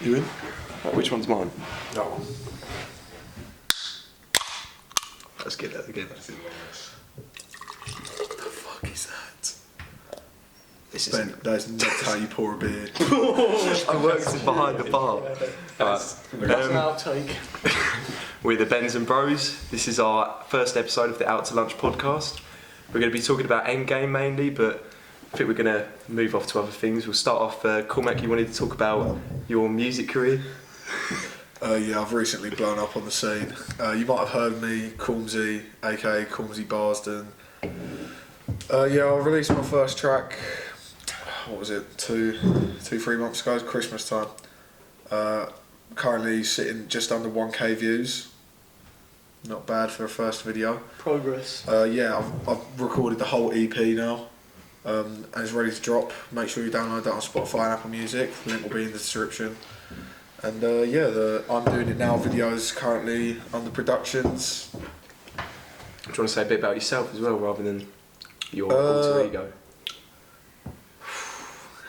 You in? Which one's mine? That one. Let's get that again. That's the longest. What the fuck is that? This is. Ben, that's not how you pour a beer. I worked behind the bar. That's an outtake. We're the Bens and Bros. This is our first episode of the Out to Lunch podcast. We're going to be talking about Endgame mainly, but I think we're going to move off to other things. We'll start off, Cormac, you wanted to talk about your music career? Yeah, I've recently blown up on the scene. You might have heard me, Cormsy, aka Cormsy Barsden. Yeah, I released my first track, what was it, 3 months ago, Christmas time. Currently sitting just under 1k views. Not bad for a first video. Progress. Yeah, I've recorded the whole EP now. And it's ready to drop. Make sure you download that on Spotify and Apple Music. The link will be in the description. And yeah, I'm doing it now. Videos currently under productions. Do you want to say a bit about yourself as well, rather than your alter ego?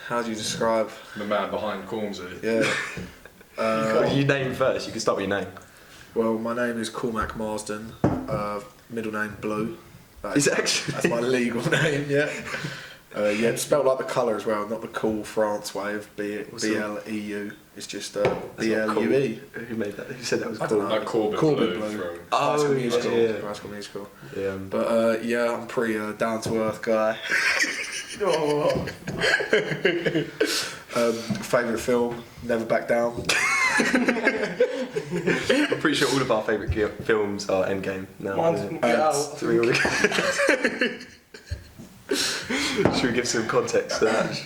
How do you describe? The man behind Cormsy. Yeah. You name first. You can start with your name. Well, my name is Cormac Marsden. Middle name Blue. Is it actually? That's my legal name. Yeah. Yeah, it's spelled like the colour as well, not the cool France way of B-L-E-U. It's just B-L-U-E. Who made that? Who said that was I cool? don't know. Like Corbin Corbin Blue. Blue. From High School Musical. yeah. High School Musical. Yeah. But yeah, I'm pretty down to earth guy. Oh. Favourite film, Never Back Down. I'm pretty sure all of our favourite films are Endgame now. Mine's Get Out. So should we give some context to that?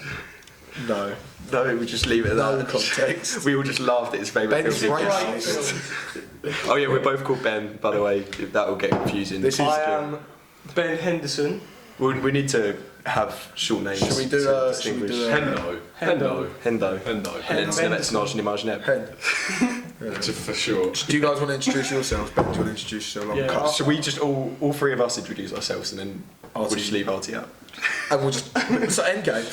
No. No, we just leave it at No that. context. We all just laughed at his favourite Ben's film. racist. Oh yeah, we're both called Ben, by the way. That will get confusing. This is I am Ben Henderson. We need to have short names. Should we do to a- distinguish. should we do a- Hendo. Hendo. Hendo. And then it's Naj Nimaj Hen. For sure. Do you guys want to introduce yourselves? Ben, do you want to introduce yourself? Yeah. Cut. Should we just all three of us introduce ourselves and then we'll Artie. just leave Artie out? And we'll just... So, Endgame.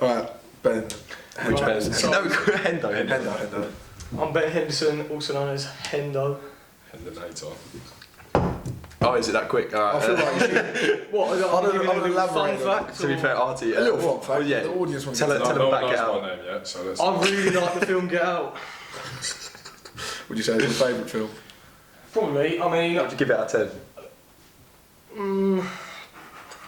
Alright, Ben. Which Right, Ben? so- No, Hendo. Hendo. I'm Ben Henderson, also known as Hendo. Hendonator. Oh, is it that quick? I feel like you should... What? I don't Fun elaborate. fact? To be fair, Artie. A little fun fact. Well, yeah. The audience wants Tell to it- know. tell No them one back it knows out. my name yet, so let's... I really like the film Get Out. Would you say it's your favourite film? Probably. I mean, What would you give it out of 10?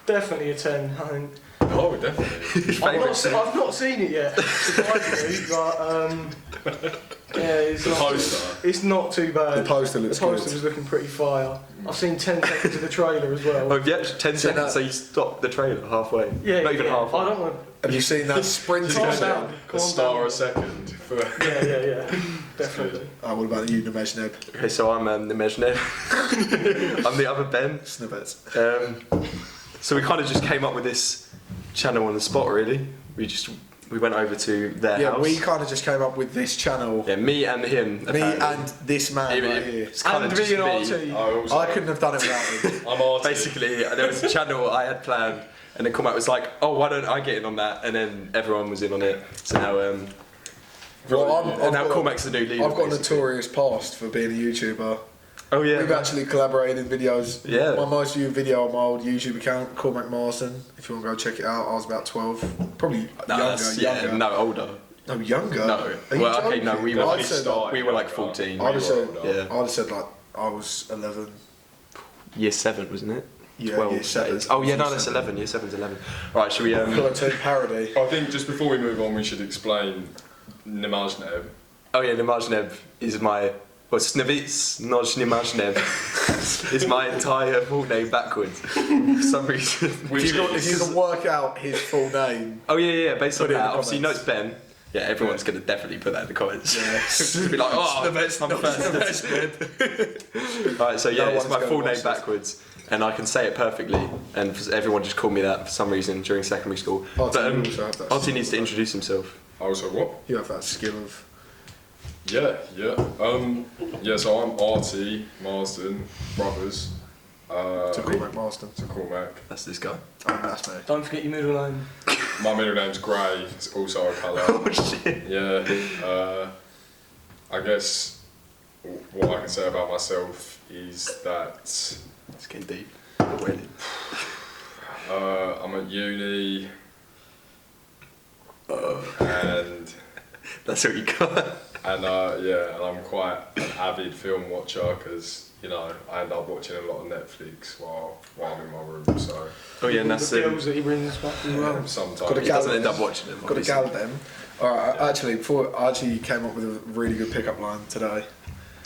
definitely a 10. I think. Oh, definitely. I've not seen it yet, surprisingly, but yeah, The poster. it's not too bad. The poster looks The poster good. was looking pretty fire. I've seen 10 seconds of the trailer as well. Oh, yeah, 10 seconds, so you stopped the trailer halfway. Yeah, Not even yeah. halfway. I don't want Have you seen that sprint? to calm down. A Calm star down. a second. For... Yeah, definitely. What about you, Nemezhneb? Okay, so I'm the Mejnev. I'm the other Ben. Snippets. So we kind of just came up with this channel on the spot, really. We went over to their Yeah, house. we kind of just came up with this channel. Yeah, me and him. Me apparently. and this man right here. It's kind And of just me and me. Artie. I couldn't have done it without him. I'm Artie. Basically, there was a channel I had planned, and then Cormac was like, "Oh, why don't I get in on that?" And then everyone was in on it. So now, Well, now Cormac's the new leader. I've got a basically. notorious past for being a YouTuber. Oh yeah. We've actually collaborated in videos. Yeah. My most viewed video on my old YouTube account, Cormac Marsden. If you want to go check it out, I was about 12. Probably younger. No, older. No, younger. No. Are you Well, okay, joking? no, we were I'd like, said, we were like 14. I'd have said, Yeah. I'd have said like I was 11. Year 7, wasn't it? Yeah, 12, year that 7. is. Oh yeah, no, Year that's 7. 11. Year 7's 11. Right, should we? Cartoon parody. I think just before we move on, we should explain Nemazhneb. Oh yeah, Nimajnev is my. Well, Snevitz Nimajnev is my entire full name backwards. For some reason. If you can work out his full name. Oh yeah, based on Put it in that. the Obviously, you know comments. it's Ben. Yeah, everyone's gonna definitely put that in the comments. Yeah. Just be like, oh, I'm first. Right, so yeah, No it's one's my gonna full watch name this. backwards, and I can say it perfectly. And everyone just called me that for some reason during secondary school. Artie, But you also have that Artie skill. needs to introduce himself. Also, what? You have that skill of. Yeah. So I'm Artie Marsden, brothers. To Cormac Marston. To Cormac. That's this guy. Oh, that's me. Don't forget your middle name. My middle name's Gray. It's also a colour. Oh shit. Yeah. I guess what I can say about myself is that It's getting deep. Already. I'm at uni. And That's what you got. and I'm quite an avid film watcher because I end up watching a lot of Netflix while I'm in my room. So Oh yeah, and that's the girls that he brings back as well. sometimes Got a He gal- doesn't end up watching them. Got a obviously. gal then. Alright, I actually came up with a really good pickup line today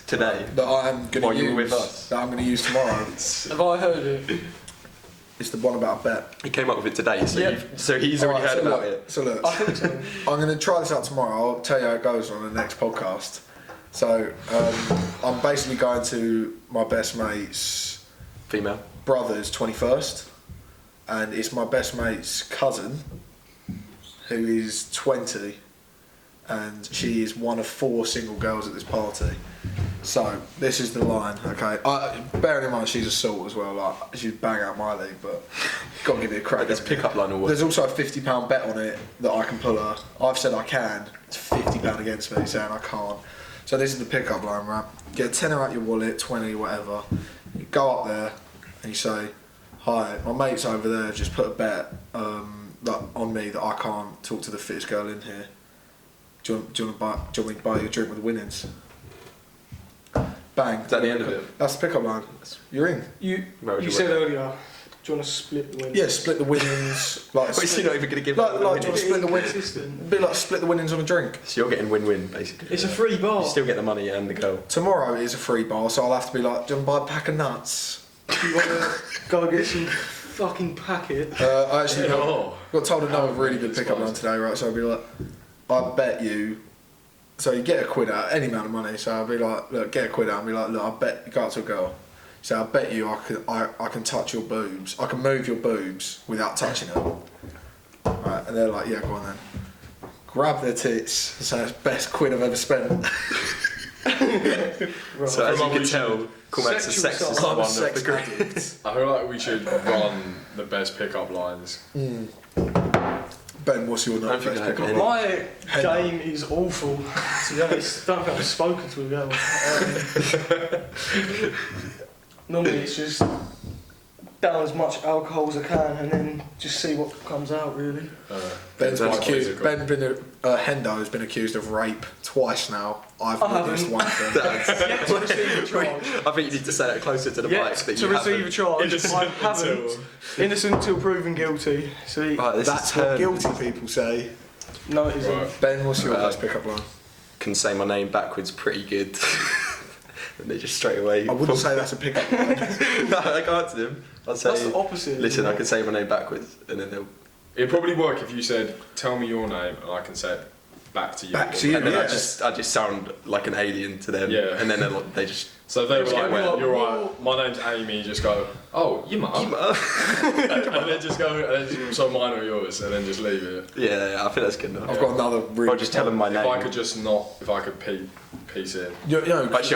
Today. that I am going While to you use. were with us. That I'm going to use tomorrow. Have I heard it? It's the one about a bet. He came up with it today, so Yeah. so he's already Alright, heard so about look, it. So look, I think so. I'm going to try this out tomorrow. I'll tell you how it goes on the next podcast. So I'm basically going to my best mate's Female. brother's 21st, and it's my best mate's cousin, who is 20, and she is one of 4 single girls at this party. So this is the line, okay? Bearing in mind she's a salt as well, like she's bang out my league, but gotta give it a crack. But there's haven't you? pickup line or what? There's also a £50 bet on it that I can pull her. I've said I can. It's £50 against me, saying I can't. So this is the pickup line, right? Get a tenner out your wallet, 20, whatever. You go up there and you say, "Hi, my mate's over there just put a bet on me that I can't talk to the fittest girl in here. Do you want me to buy you a drink with the winnings?" Bang. Is that the end of it? That's the pickup line. You're in. Where would You you said work? earlier, do you want to split the win? Yeah, split the winnings. Like, Wait, so you're not even going to give like, it like, do you want to split the winnings? Consistent. Be like split the winnings on a drink. So you're getting win-win, basically. It's a free bar. You still get the money and the girl. Tomorrow is a free bar, so I'll have to be like, "Do you want to buy a pack of nuts?" You want to go get some fucking packet? I actually Oh. got told another really good It's pickup line fine. today, right? So I'll be like, "I bet you." So you get a quid out, any amount of money. So I'll be like, "Look, get a quid out." And be like, "Look, I bet you go up to a girl. So I bet you I can touch your boobs. I can move your boobs without touching them." Right, and they're like, "Yeah, go on then." Grab their tits and say, "It's the best quid I've ever spent." Right. So as you Well, can we tell, Cormac's the Sexual sexist assault. I'm a one of sex the group. addict. I feel like we should run the best pickup lines. Ben, what's your I don't think best I have pickup any. line? My game is awful. To be honest, I don't think I've spoken to a girl. Normally it's just down as much alcohol as I can and then just see what comes out really. Ben's been That's accused. quite Hendo has been accused of rape twice now. I've I witnessed haven't. one thing. Yet to receive a charge. I think you need to say it closer to the Yet mic that to you receive haven't. a charge. Innocent I haven't. until- Innocent until proven guilty. See, Right, this That's is what turned. guilty people say. no it isn't. Right. Ben, what's your Right. best pickup line? Can say my name backwards pretty good. And they just straight away. I wouldn't say that's a pickup line. No, I go up to them. I'll say, That's the opposite. listen, I can say my name backwards, and then they'll. It'd probably work if you said, "Tell me your name," and I can say it back to you. Back to you. And then Yeah. I just sound like an alien to them. Yeah. And then they just. So if they were Just like, go, well, "You're well- right. My name's Amy." You just go, "Oh, you mum," and then just go, and then, "So mine or yours," and then just leave it. Yeah, I think that's good enough. I've got another really. Or just tell them my If name. I could just not, if I could piece in. Actually, I've got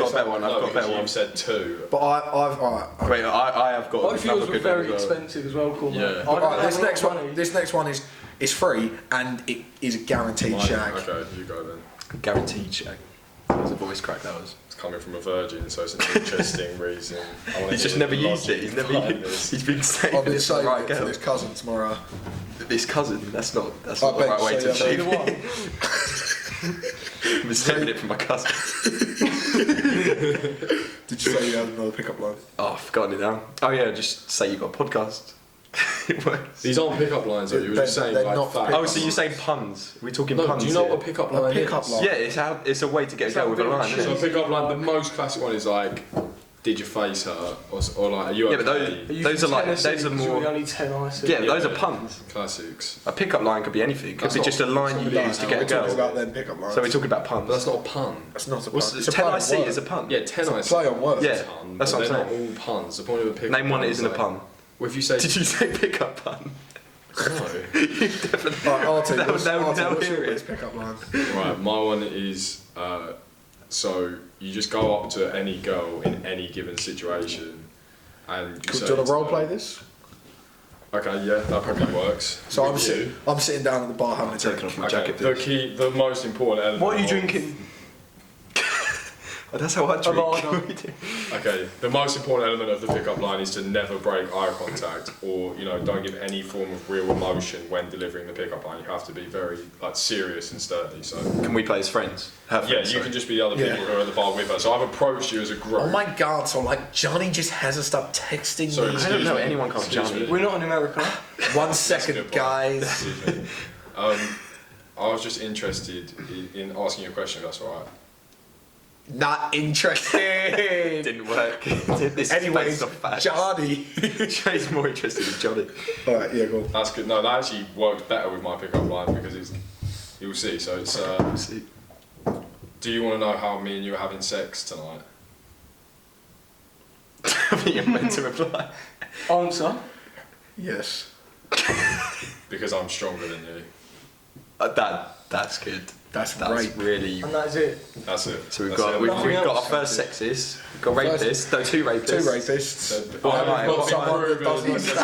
a better one. I've No, got a because better one. you've said 2. But I've alright. Wait, I have got Both another yours were good very one as well. expensive as well, Cormac. Yeah. I Alright, don't this have next a lot of one. money. This next one is free and it is a guaranteed shag. Okay, you go then. Guaranteed check. That was a voice crack, that was. It's coming from a virgin, so it's an interesting reason. I wanna He's just hear never the used it. He's logic never behind used this. He's been saying I've been this to the saving right it for girl. this cousin tomorrow. This cousin, that's not I the bet right way you to say achieve Either it. one. I've been saving it for my cousin. Did you say you had another pickup line? Oh, I've forgotten it now. Oh yeah, just say you got a podcast. It works. These aren't pickup lines, though. You were just saying They're like not facts. pick- Oh, so you're saying puns? We're talking No, puns do you know here. what a pickup A line pickup is? line. Yeah, it's a way to get a It's girl like with a a line, bit isn't So it? a pickup line, the most classic one is like, "Did you face her?" or like, "Are you Yeah, but okay?" those are like those are You're more. only 10 I said. Yeah, Yeah. those are puns. Classics. A pickup line could be anything. It could That's be not- just a line you that's use to not- get a We're talking girl. about them pickup lines. So we're talking about But puns. that's not a pun. That's not a pun. What's It's a 10 play I on see words. is a pun. Yeah, 10 I Play on words. Yeah, is a pun, that's but what I'm they're not all puns. The point of a pickup Name one that line isn't is a like- pun. Well, if you say Did you say pickup pun? no, Right, Artie, Now- what's now- Artie, now what's your hear it. best pickup line? right, my one is so you just go up to any girl in any given situation And Do you want to role play this? Okay, yeah, that probably works. So I'm With you. sitting down at the bar having a taking drink. off my Okay, jacket. the most important element. What are you of- drinking? Oh, that's how I drink. Vodka. Okay, the most important element of the pickup line is to never break eye contact, or don't give any form of real emotion when delivering the pickup line. You have to be very serious and sturdy. So Can we play as friends? Have yeah, friends, you sorry. can just be the other people who are at the bar with us. So I've approached you as a group. Oh my god, so Johnny just hasn't stopped texting Sorry, me. I don't know excuse me. anyone called Excuse Johnny. me. We're not in America. 1 second, Goodbye. guys. Excuse me. I was just interested in asking you a question, if that's alright. Not interested. Didn't work. This Anyways, is based off facts. Johnny. Jay's more interested in Johnny. Alright, yeah, go on. That's good. No, that actually works better with my pickup line because you'll see. So it's, See. do you want to know how me and you are having sex tonight? I think you're meant to reply. Answer. Yes. Because I'm stronger than you. That's good. That's That's rape. really. And that's it. That's it. So we've That's got it. we've Nothing got our else. first sexist. We've got First- rapists. No, two rapists. 2 rapists. So, Oh, I've right, got what- someone that proven doesn't- he's a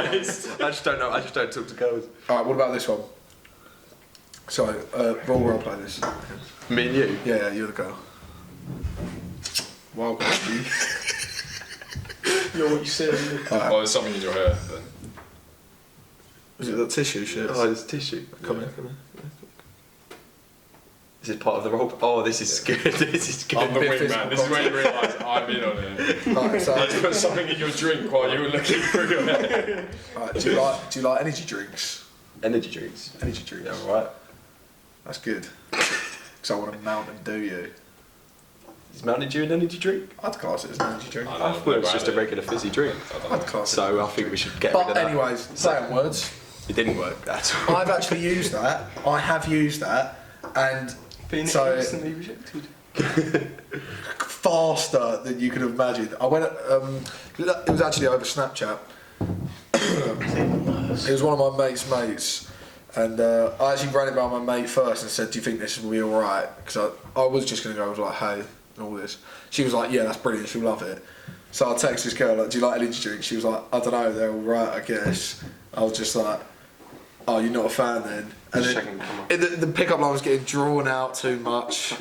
rapist. I just don't know. I just don't talk to girls. Alright, what about this one? So, we'll role play this. Me and you. Yeah, you're the girl. Wild card. You're what you said. Oh, there's something in your hair then. Is it that tissue shit? Oh, there's tissue. Come here. This is part of the role. Oh, this is good. This is good. I'm the bit wingman. physical This is where you realise I'm in on it. Alright, so, I just put something in your drink while you were looking through your hair. alright, do you like energy drinks? Energy drinks. Energy drinks. Yeah, right. That's good. Because I want to Mountain Dew you. Is Mountain Dew an energy drink? I'd class it as an energy drink. I I thought it was just a regular fizzy drink. I don't I'd know. class it. So I think we should get rid of But that. anyways, saying words. It didn't work. That's all. I've actually used that. I have used that, and Being So- instantly rejected. faster than you could have imagined. I went. It was actually over Snapchat. It was one of my mates, and I actually ran it by my mate first and said, "Do you think this will be all right?" Because I was just going to go. I was like, "Hey," and all this. She was like, "Yeah, that's brilliant. She'll love it." So I texted this girl like, "Do you like energy drinks?" She was like, "I don't know. They're all right, I guess." I was just like, "Oh, you're not a fan then?" And Just then checking, come on. the pickup line was getting drawn out too much.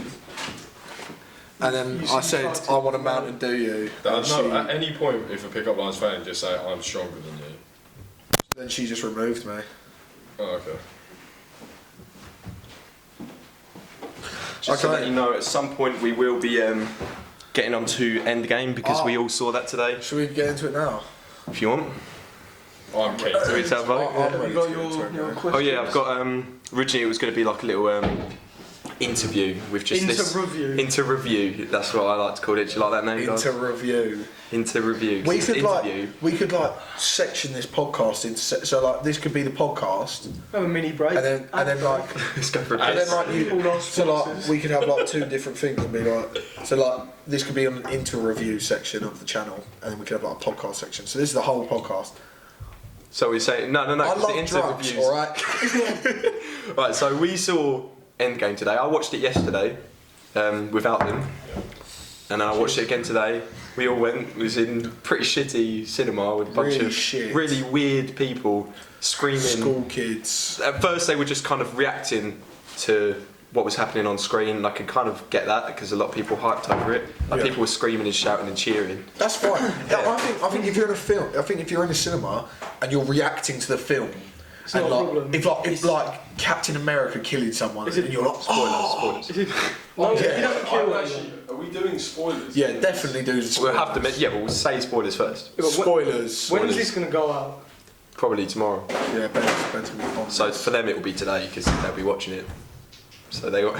And then I said, "I want a Mountain Dew you." And At any point, if a pickup line's failing, just say, I'm stronger than you. then she just removed me. Oh, okay. Just to Okay. let you know, at some point we will be getting onto Endgame because we all saw that today. Should we get into it now? If you want. I'm keen. Do we tell vote? I'm Have ready you got to get into it your now. question? Oh yeah, I've got. Originally, it was going to be like a little interview with just this. Inter-review. Inter-review. That's what I like to call it. Do you like that name, guys? Into review. Inter-review. 'Cause We it's could interview. like section this podcast into so like this could be the podcast, Have a mini break. and then like Let's go for a and piss. then like All our so like sponsors. we could have like 2 different things and be like so like this could be an inter-review section of the channel, and then we could have like a podcast section. So this is the whole podcast. So we say no. I 'Cause the love drugs, inter-reviews. all right. Right, so we saw Endgame today. I watched it yesterday without them, and I watched it again today. We all went. It was in pretty shitty cinema with a bunch Really of shit. really weird people screaming. School kids. At first, they were just kind of reacting to what was happening on screen. And I could kind of get that because a lot of people hyped over it. Like Yeah. people were screaming and shouting and cheering. That's fine. I think if you're in a film, I think if you're in a cinema and you're reacting to the film, It's and not a like problem. if like Captain America killing someone, and you're like, oh, Spoilers. No, Yeah. you don't kill anyone. Are we doing spoilers? yeah, definitely do. We'll have to. Yeah, we'll say spoilers first. Yeah, but Spoilers. When is this going to go out? Probably tomorrow. Yeah, Ben's gonna be on So this. for them, it will be today because they'll be watching it. So they'll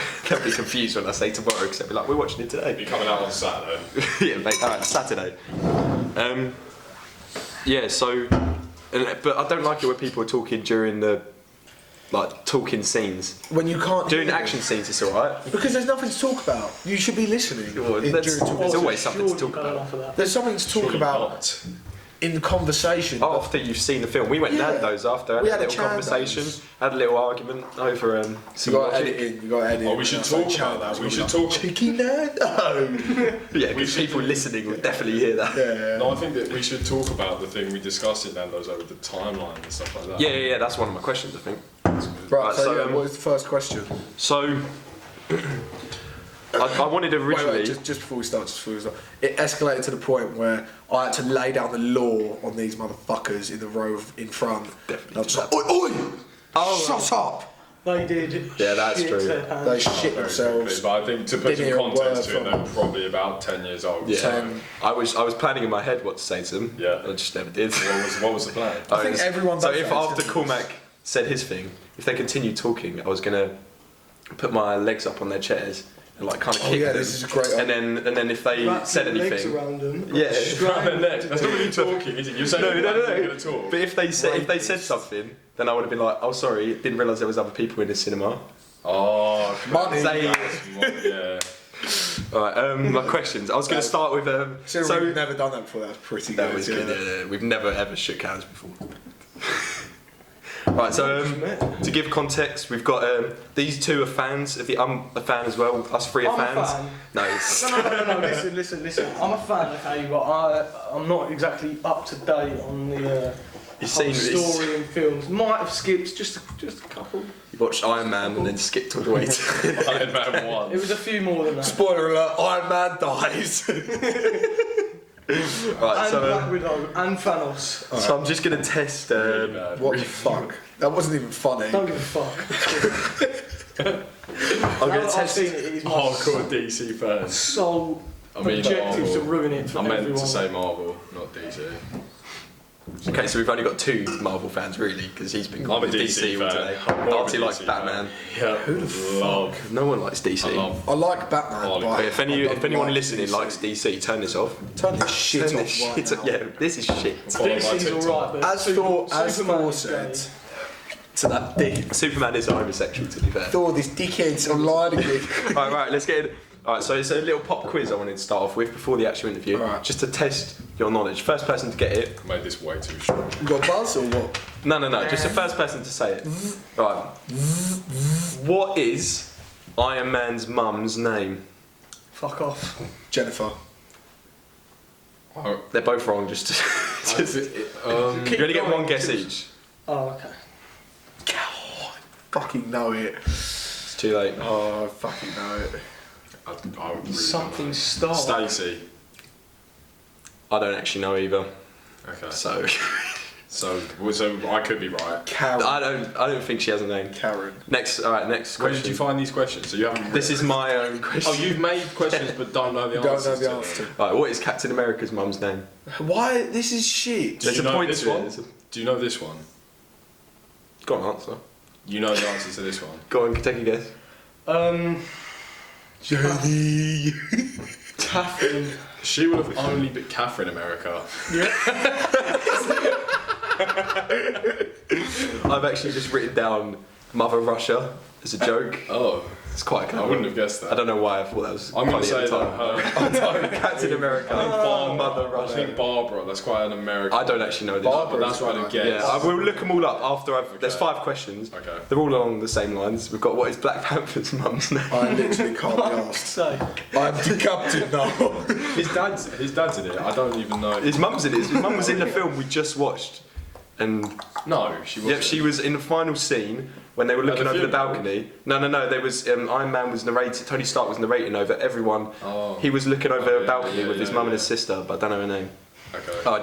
be confused when I say tomorrow because they'll be like, "We're watching it today." Be coming out on Saturday. Yeah, mate. Alright, Saturday. Yeah. So, but I don't like it when people are talking during the talking scenes. when you can't During hear action scenes, it's alright. because there's nothing to talk about. You should be listening. Well, during there's talk. always something to Surely talk got about. enough of that. There's something to talk Surely about. not. in conversation. After you've seen the film, we went and had those after. We Had a had a little conversation, Chandos. had a little argument over You some got to logic. edit in. You got to edit. Oh, we should talk about that. We should talk. Cheeky Nando. Yeah, because people listening will definitely hear that. Yeah. No, I think that we should talk about the thing we discussed in Nando's over the timeline and stuff like that. Yeah, that's one of my questions, I think. Right. So, so, what is the first question? So, I wanted originally. Wait, just before we start, it escalated to the point where I had to lay down the law on these motherfuckers in the row in front. Definitely I was just like, oi, oi, shut up. They did. Yeah, that's shit true. their pants. They shit Very themselves. quickly, but I think to put Didn't some hear a context word to it, from they're probably about 10 years old. Yeah. So, I was planning in my head what to say to them. Yeah. I just never did. what was the plan? I think everyone So does if that, after isn't it? Cormac said his thing, if they continued talking, I was gonna put my legs up on their chairs and like kind of Oh kick yeah, them. this is a great. and then if they Wrap said your legs anything, around them. yeah. Around their neck. That's not really talking, is it? You're saying No. you're going to talk. But if they said something, then I would have been like, oh sorry, didn't realise there was other people in the cinema. Oh, Money. yeah. Alright, my questions. I was going to start with So we've never done that before. That was pretty good. that was good. Yeah. We've never ever shook hands before. Right, so to give context, we've got these two are fans of the. I'm a fan as well. Us three are I'm a fans. fan. No, it's, No. Listen. I'm a fan, okay, but I'm not exactly up to date on the you've whole seen this. story and films. Might have skipped just a couple. You watched Iron Man and then skipped all the way to. Iron Man 1. It was a few more than that. Spoiler alert: Iron Man dies. Right, And so Black Widow and Thanos. so I'm just going to test. Really bad. What the fuck? That wasn't even funny. Don't give a fuck. I'm going Now to that I've seen test. it, it is my Hardcore DC fans. sole I mean, objective to Marvel. ruin it for I meant everyone. to say Marvel, not DC. Okay, so we've only got two Marvel fans really, because he's been I'm a with DC all fan. day. I'm more of a Artie likes DC Batman. Yeah. Who the love? No one likes DC. I love. I like Batman. Oh, but If I don't anyone like listening DC. likes DC, turn this off. Turn this shit Turn off this right shit now. off. Yeah, this is shit. Follow my DC's TikTok. alright, but As Thor Superman is said gay. to that dick, Superman is homosexual, to be fair. Thor, this dickhead's online again. Right, let's get in. Alright, so it's a little pop quiz I wanted to start off with before the actual interview, Alright. just to test your knowledge. First person to get it. Made this way too strong. You got a buzz or what? No, just the first person to say it. Right. What is Iron Man's mum's name? Fuck off. Jennifer. Oh, They're both wrong, just to. You only get one guess each. Oh, okay. I fucking know it. It's too late. Oh, I fucking know it. I would really Something star. Stacey. I don't actually know either. Okay. So So I could be right. Karen. I don't think she has a name. Karen. Next next Where question. did you find these questions? So you haven't. This is my own question. Oh, you've made questions but don't know the You don't answers. know the to answer. them. Right, what is Captain America's mum's name? Why? This is shit. There's you a know point this to it. one? There's a- Do you know this one? Go on, answer. You know the answer to this one. Go on, take a guess. Johnny. Catherine. She would have only been Catherine America. I've actually just written down Mother Russia as a joke. Oh, It's quite I clever. wouldn't have guessed that. I don't know why I thought that was I'm going to funny say at the that time. her. Captain America, Mother I Russia. think Barbara. That's quite an American. I don't actually know this. Barbara. But that's what I Yeah, guess. I will look them all up after I've. There's Okay. 5 questions. Okay. They're all along the same lines. We've got what is Black Panther's mum's name? I literally can't be asked. Say. I'm the captain now. His dad's in it. I don't even know. His mum's in it. His mum was in the film we just watched, and No, she wasn't. yep, she was in the final scene when they were looking the over the funeral? balcony. No. There was Iron Man was narrating. Tony Stark was narrating over everyone. Oh. He was looking over Oh, a yeah, balcony yeah, with his yeah, mum and yeah. his sister, but I don't know her name. Okay. Oh, I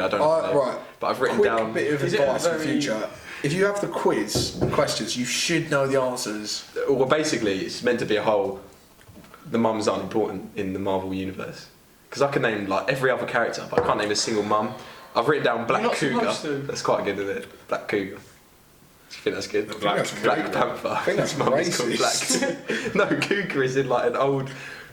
don't know. Right. But I've written Quick down. bit of Is it advice for the very- future. If you have the quiz questions, you should know the answers. Well, basically, it's meant to be a whole. The mums aren't important in the Marvel universe because I can name like every other character, but I can't name a single mum. I've written down Black You're not Cougar. supposed to. That's quite good, isn't it? Black Cougar. Do you think that's good? Black that's Cougar. Black Panther. I think that's His mum is called racist. Black. No, Cougar is in like an old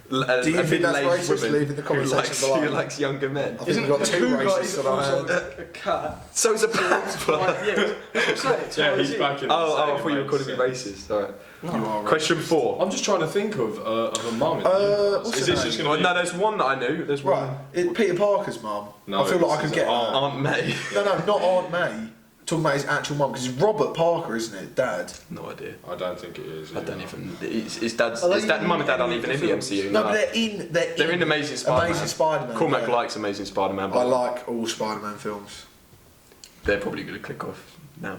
Do you think that's racist? Leave in the comment section below. Who likes younger men? I think we've got two racists on our hands. a cat. So it's a panther. Like, yeah, that's what I'm saying. Yeah, he's back in. Oh, I thought you were calling me racist. All right. You are racist. Question 4. I'm just trying to think of a mum. What's Is her this name? just going to be... No, there's one that I knew. There's Right, one. Peter Parker's mum. No, I feel like I this could is get her. Aunt May. No, not Aunt May. Talking about his actual mum, because it's Robert Parker, isn't it? Dad. No idea. I don't think it is. I don't even. His dad's. Are they His dad, in mum and dad aren't any even in of the the MCU. No, No, but they're in Amazing Spider-Man. Amazing Spider-Man. Cormac yeah. likes Amazing Spider-Man. I But like all Spider-Man films. they're probably going to click off now.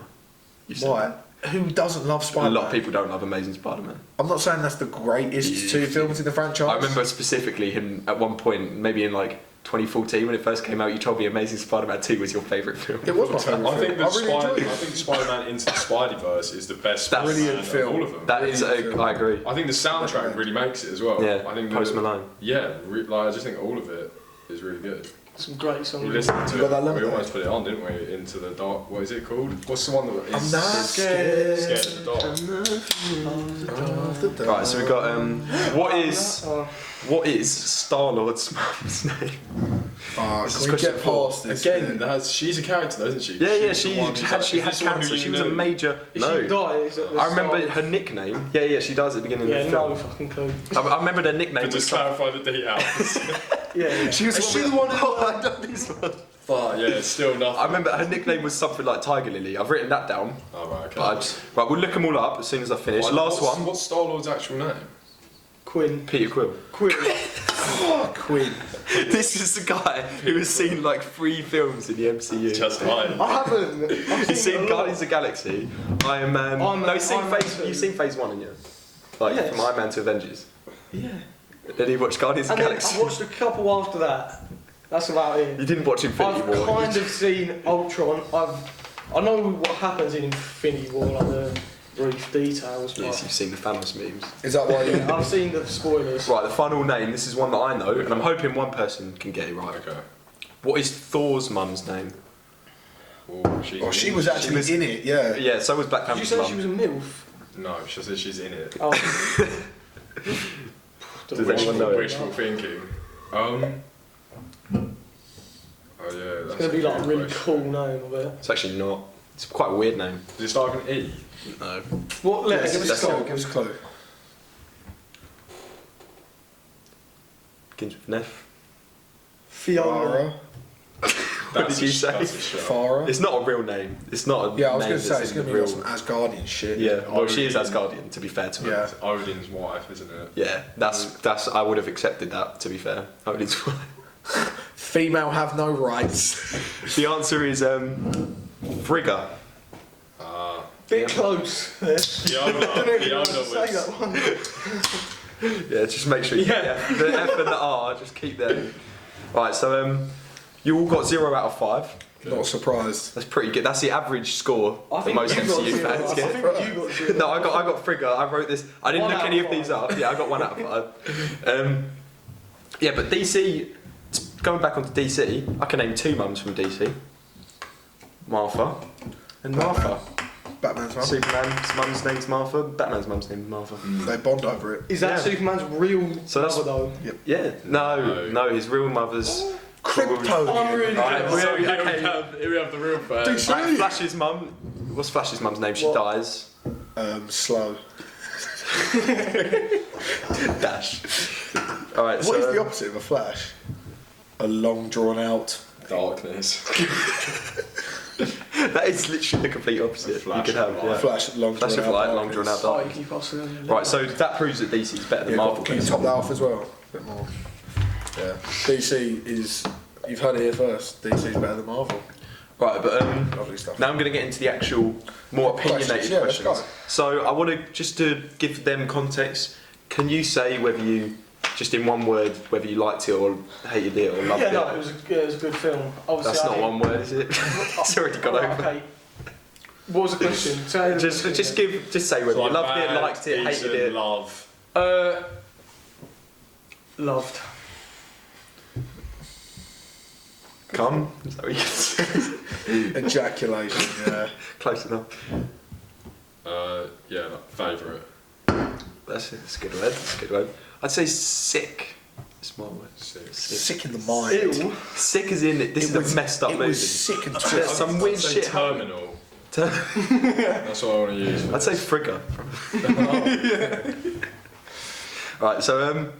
You've said Why? Who doesn't love that. Spider-Man? A lot of people don't love Amazing Spider-Man. I'm not saying that's the greatest Yeah. two films in the franchise. I remember specifically him at one point, maybe in like 2014 when it first came out. You told me Amazing Spider-Man 2 was your favourite film. It was my favourite I film. think I really enjoyed it. Spider-Man Into the Spideyverse is the best That's brilliant Spider-Man film. of all of them. That is, Film. I agree. I think the soundtrack really makes it as well. Yeah, I think Post Malone. Yeah, like I just think all of it is really good. Some great We songs. listened to You got that it. We lemonade? almost put it on, didn't we? Into the Dark. What is it called? What's the one that is I'm not scared. Scared of the Dark? Of the dark. Right, so we've got Oh, what is Star-Lord's mum's name? Can This is we question get 4. past this? Again, she's a character, though, isn't she? Yeah, She's she the one who's actually like- had is this the one cancer. who She you was a knew? major. Is No, she dies at the I remember start? her nickname. Yeah, she does at the beginning Yeah, of the no film. fucking clue. I remember her nickname. But just clarify the details. Yeah. She was Is she the one who- Oh, I know this one. But yeah, still nothing. I remember her nickname was something like Tiger Lily. I've written that down. Oh, right, okay. Right, we'll look them all up as soon as I finish. Last one. What's Star-Lord's actual name? Quinn. Peter Quill. Quinn. Queen. This is the guy who has seen like 3 films in the MCU. Just fine. I haven't. I've You've seen it a lot. Guardians of the Galaxy. Iron Man. Iron Man- No, you've seen Iron Man phase. 2. You've seen phase 1, haven't you? Like Yes. from Iron Man to Avengers. Yeah. Then you watched Guardians of And the then Galaxy. I watched a couple after that. That's about it. You didn't watch Infinity I've War. kind of seen Ultron. I know what happens in Infinity War, like the brief details. But Yes, you've seen the Thanos memes. Is that why you... yeah, I've seen the spoilers. Right, the final name. This is one that I know, and I'm hoping one person can get it right. Okay. What is Thor's mum's name? Oh, Oh, she was actually was- in it, yeah. Yeah, so was Black Did you Panther's say mum. she was a MILF? No, she said she's in it. Oh. Does anyone know it? Wishful thinking. Oh yeah, that's It's going to be like a really question. cool name of it. It's actually not. It's quite a weird name. Does it start with an E? No. What Yeah, letters? give us a That's clue, all. give us a clue. Begins with Neff. Fiona. What did you say? That's a show. Farah. It's not a real name. It's not a Yeah, I was name going to say, that's it's in going to the be real... some Asgardian shit. Yeah, well, she is Odin. Asgardian, to be fair to her. Yeah. It's Odin's wife, isn't it? Yeah, that's. I would have accepted that, to be fair. Odin's Female have no rights. The answer is Frigga. Bit close. Fiona Say that was. one. Yeah, just make sure you get the F and the R, just keep them. Right, so you all got 0 out of 5. Not surprised. That's pretty good. That's the average score I that think most you got MCU 0. fans I get. think you got 0. No, I got Frigga. I wrote this. I didn't 1 look out any of of these 5. up. Yeah, I got 1 out of 5. Yeah, but DC. Going back onto DC, I can name 2 mums from DC. Martha and Martha. Batman's mum. Superman's mum's name's Martha. Batman's mum's name's Martha. They bond over it. Is that Yeah. Superman's real So that's- mother though? Yeah. No. His real mother's. Kryptonian. I'm really Right, good. well, So here okay. we have the real fan. DC. Right, Flash's mum. What's Flash's mum's name? She What? dies. Slow. Dash. Alright, What is so. the opposite of a flash? A long drawn out. Darkness. That is literally the complete opposite. You Flash could have. of Yeah. light. Flash, long Flash drawn of out. light, long drawn out Oh, dark. you keep asking. Right, so that proves that DC is better than Yeah, Marvel. can you top that off as well? A bit more. Yeah. DC is. You've heard it here first. DC is better than Marvel. Right, but Lovely stuff. now I'm going to get into the actual more opinionated Questions, yeah, let's questions. go. So I want to just to give them context. Can you say whether you, just in one word, whether you liked it or hated it or loved Yeah, it? no, it was a good film. Obviously, That's I not didn't- one word, is it? It's already gone Right, over. Okay. What was the question? Say the Just question just say whether So you loved it, bad, liked it, decent, hated it. Love. again. Loved. Come. Is that what you said? Ejaculation, yeah. Close enough. Yeah, like, favourite. That's a good word. That's a good word. I'd say sick. Smart word. Sick in the mind. Ew. Sick as in this is a messed up It movie. was sick and There's twisted. some weird shit. Terminal. happening. That's what I want to use. I'd say Frigga. Right. So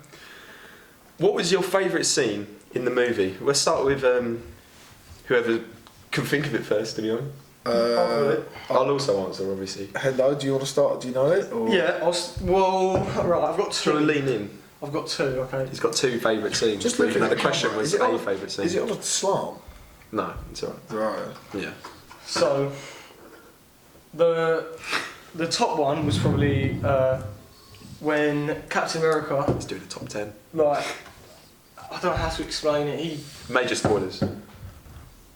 what was your favourite scene in the movie? Let's start with whoever can think of it first. To be honest. I'll also answer, obviously. Hello, do you want to start? Do you know it? Or? Yeah, right, I've got Do you two. want to lean in? I've got two, okay. He's got two favourite scenes. Just looking at the the question camera, was is it a on- favourite scene. Is it on a slant? No, it's alright. Right. Yeah. So, the top one was probably when Captain America, Let's do the top 10. like, I don't know how to explain it, Major spoilers.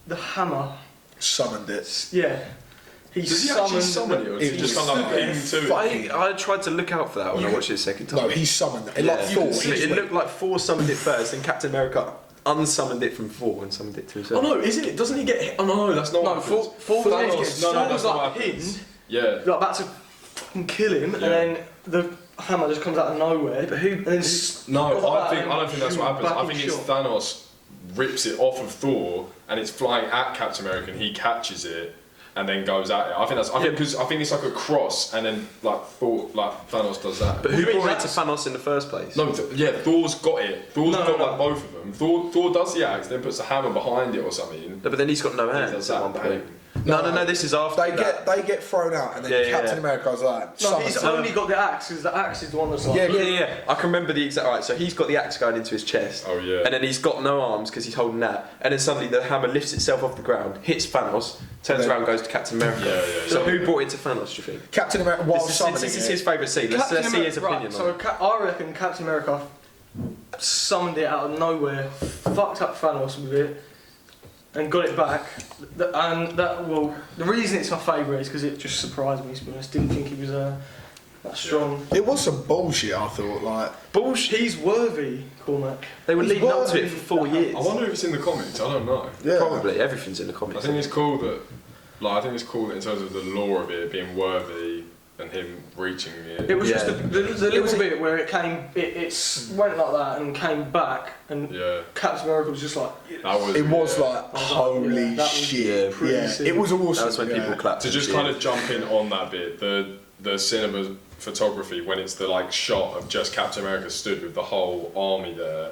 the hammer, Summoned it. yeah. Does he actually summon it, or does he just kind of like ping to But it? I tried to look out for that when I watched it a second time. No, he summoned it. Yeah. Like You Thor. can see it looked like Thor summoned it first, and Captain America unsummoned it from Thor and summoned it to Oh himself. no, isn't it? Doesn't he get hit? Oh no, that's not No, what Thor happens. was that's not like what happens. pinned, Yeah. like about to fucking kill him, Yeah. and then the hammer just comes out of nowhere. But who- And then No, got I that don't think that's what happens. I backing think it's shot. Thanos rips it off of Thor and it's flying at Captain America and he catches it and then goes at it. I think it's like a cross and then like Thanos does that. But who What do you mean brought it to that's- Thanos in the first place? No, Thor's got it. Thor's No, got no. like both of them. Thor does the axe, then puts the hammer behind it or something. No, but then he's got no He hands does at that one point. bang. No, this is after that. They get thrown out, and then Yeah, Captain yeah. America was like, No, summons he's it. only got the axe, because the axe is the one that's like... Yeah. I can remember the exact. Right, so he's got the axe going into his chest. Oh, yeah. And then he's got no arms because he's holding that. And then suddenly the hammer lifts itself off the ground, hits Thanos, turns Then- around, and goes to Captain America. Yeah. So who brought it to Thanos? Do you think? Captain America, while summoning This is it. his favourite scene. Let's see his opinion so on it. I reckon Captain America summoned it out of nowhere, fucked up Thanos with it, and got it back. The reason it's my favourite is because it just surprised me. To be honest, didn't think he was that strong. It was some bullshit, I thought. Like, Bullshit. He's worthy, Cormac. They were He's leading up to it worthy. for 4 years. I wonder if it's in the comics. I don't know. yeah. Probably everything's in the I comics. think it's cool that, I think it's cool that in terms of the lore of it being worthy and him reaching it. It was Yeah. just the little bit where it came, it went like that and came back, and Yeah, Captain America was just like, that was. It was yeah. like, holy that was shit. pretty Yeah, sick. it was awesome. That was when people clapped. To just kind of jump in on that bit, the cinema photography when it's the like shot of just Captain America stood with the whole army there,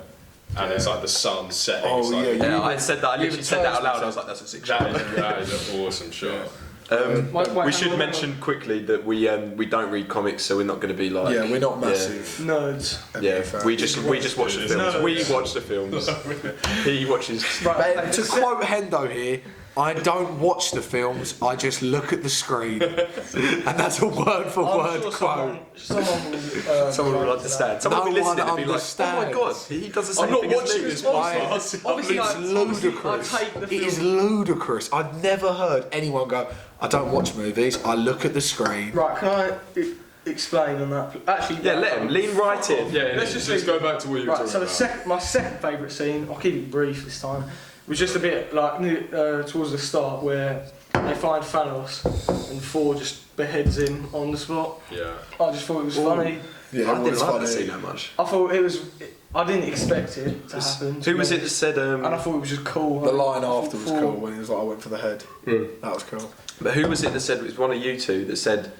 and it's like the sun setting. Oh, it's like, yeah, Yeah, I said that. I literally said that out loud. I was like, "That's a sick shot." that is an awesome shot. Wait, We hang should on, mention quickly that we don't read comics, so we're not going to be like. Yeah, we're not massive. nerds. Yeah, fans. we just watch the films. No. We watch the films. He watches. Right, But to quote Hendo here, I don't watch the films, I just look at the screen. And that's a word for word quote. Someone will understand. Someone will be No one listening and be like, "Oh my god, understands. he does the same I'm not thing as watching me." this Why? podcast. Obviously, It's ludicrous. I take the It is film. ludicrous. I've never heard anyone go, I don't watch movies, I look at the screen. Right, can I explain on that? Actually, Yeah, let him lean right in. Yeah, Let's just just go back to what you were Right, talking so about. my second favourite scene, I'll keep it brief this time, was just a bit like towards the start where they find Thanos and Thor just beheads him on the spot. Yeah. I just thought it was funny. Yeah, I it didn't was like funny. the scene that much. I thought it was. I didn't expect it to happen. Who was it that said? And I thought it was just cool. The line I thought after was Thor- cool when he was like, I went for the head. That was cool. But who was it that said? It was one of you two that said,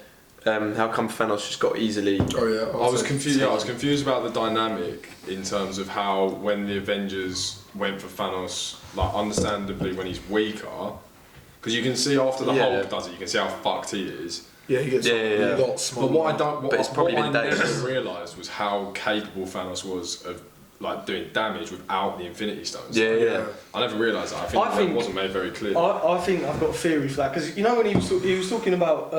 "How come Thanos just got easily?" Oh yeah, I was confused. Yeah, I was confused about the dynamic in terms of how when the Avengers went for Thanos, like understandably when he's weaker, because you can see after the Yeah. Hulk does it, you can see how fucked he is. Yeah, he gets Yeah, a yeah. lot smaller. But what I don't, But it's probably what been I days. never realised was how capable Thanos was of like doing damage without the Infinity Stones. Yeah. I never realised that. I That think- wasn't made very clear. I think I've got a theory for that because you know when he was talking about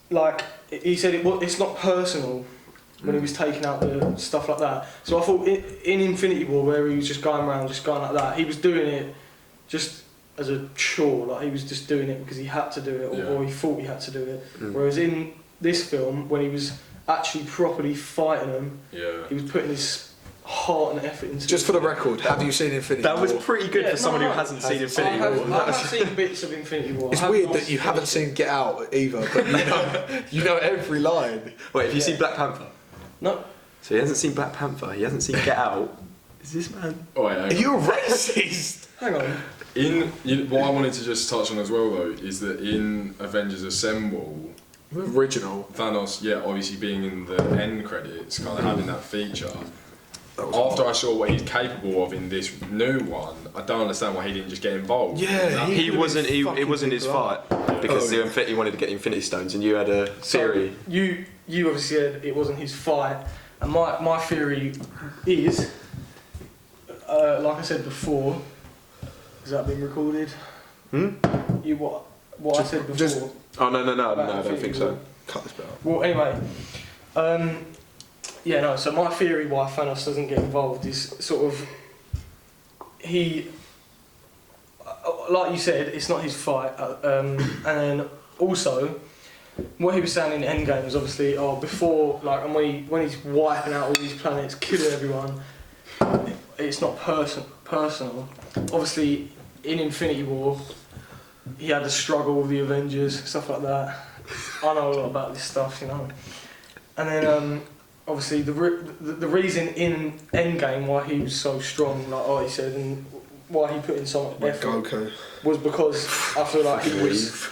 like he said it's not personal when he was taking out the stuff like that. So I thought in Infinity War where he was just going around just going like that, he was doing it just as a chore, like he was just doing it because he had to do it or he thought he had to do it. Whereas in this film when he was actually properly fighting them, Yeah. he was putting his heart and effort into. Just for the record, have you seen Infinity That War? was pretty good for someone who hasn't seen Infinity War. I have seen bits of Infinity War. It's weird that you haven't seen Get Out either, but you know every line. Wait, have you seen Black Panther? No. So he hasn't seen Black Panther. He hasn't seen Get Out. Is this man? Oh, wait, Are you a racist? Hang on. What I wanted to just touch on as well though is that in Avengers Assemble, Original. Thanos, obviously being in the end credits, kind of having that feature. After I saw what he's capable of in this new one, I don't understand why he didn't just get involved. Yeah, It wasn't his fight because he wanted to get the Infinity Stones, and you had a theory. So you obviously said it wasn't his fight, and my theory is, like I said before, has that been recorded? You what I said before? Oh no, I don't think so. Cut this bit out. Well, anyway, so my theory why Thanos doesn't get involved is sort of he, like you said, it's not his fight, and then also what he was saying in Endgame was obviously before, like, and when he's wiping out all these planets, killing everyone, it's not personal. Obviously, in Infinity War, he had the struggle with the Avengers, stuff like that. I know a lot about this stuff, you know. And then, obviously, the reason in Endgame why he was so strong, like he said, and why he put in so much effort Goku. was because I feel like he was.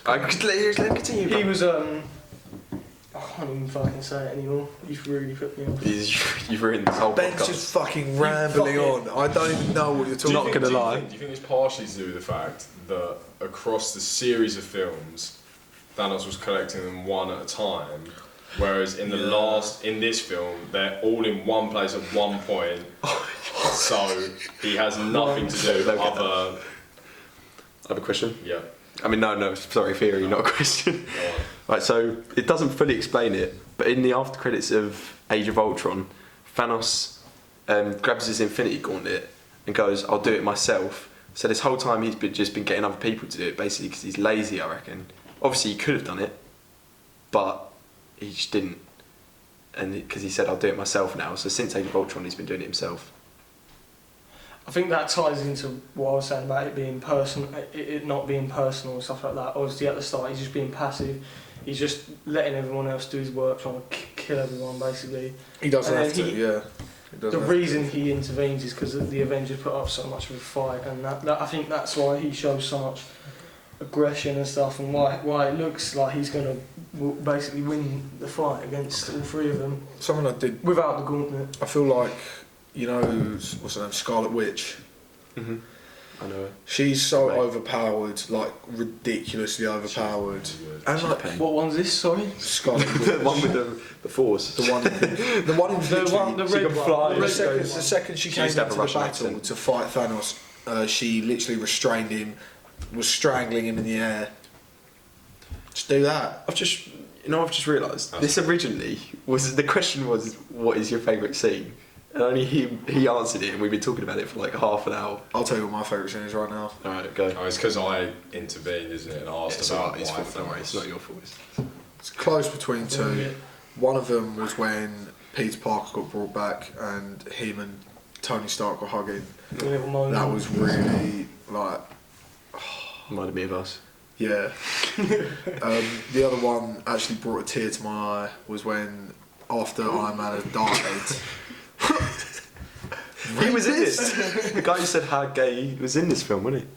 I could let him continue. He was I can't even fucking say it anymore. You've really put me off. You've ruined this whole Ben's podcast. just fucking rambling on. I don't even know what you're talking Not about. gonna lie. Do you think it's partially to do with the fact that across the series of films, Thanos was collecting them one at a time, whereas in this film, they're all in one place at one point. So he has nothing to do other. I have a question. Yeah. I mean, no, sorry, theory, not a question. Go on. Right, so it doesn't fully explain it, but in the after credits of Age of Ultron, Thanos grabs his Infinity Gauntlet and goes, "I'll do it myself." So this whole time he's just been getting other people to do it, basically because he's lazy, I reckon. Obviously he could have done it, but he just didn't, and because he said, "I'll do it myself now." So since Age of Ultron, he's been doing it himself. I think that ties into what I was saying about it being personal, it not being personal and stuff like that. Obviously, at the start, he's just being passive. He's just letting everyone else do his work, trying to kill everyone, basically. He doesn't And have to, yeah. He doesn't The have reason he intervenes is because the Avengers put up so much of a fight, and that I think that's why he shows so much aggression and stuff, and why it looks like he's going to basically win the fight against all three of them to. Something I did. without the gauntlet. I feel like, you know, what's her name? Scarlet Witch. Mm-hmm. I know her. She's so Right. overpowered, like ridiculously overpowered. And like pain. What one's this? Sorry. Scarlet The Witch. one with the force. The one in The literally- red one. The second she She came used to have into a the Russian battle accent. to fight Thanos, she literally restrained him, was strangling him in the air. Just do that. I've just realised this originally was the question was, what is your favourite scene? And only he answered it, and we've been talking about it for like half an hour. I'll tell you what my favourite scene is right now. All right, go. Oh, it's because I intervened, isn't it, and asked It's about alright, it's why fine, don't worry, it's Thanos- not your fault. It's close between two. Yeah. One of them was when Peter Parker got brought back and him and Tony Stark were hugging. The little moment. That was really like, Reminded me of us. yeah. The other one actually brought a tear to my eye was when after Iron Man had died. He was in this. The guy who said how gay he was in this film, wasn't he?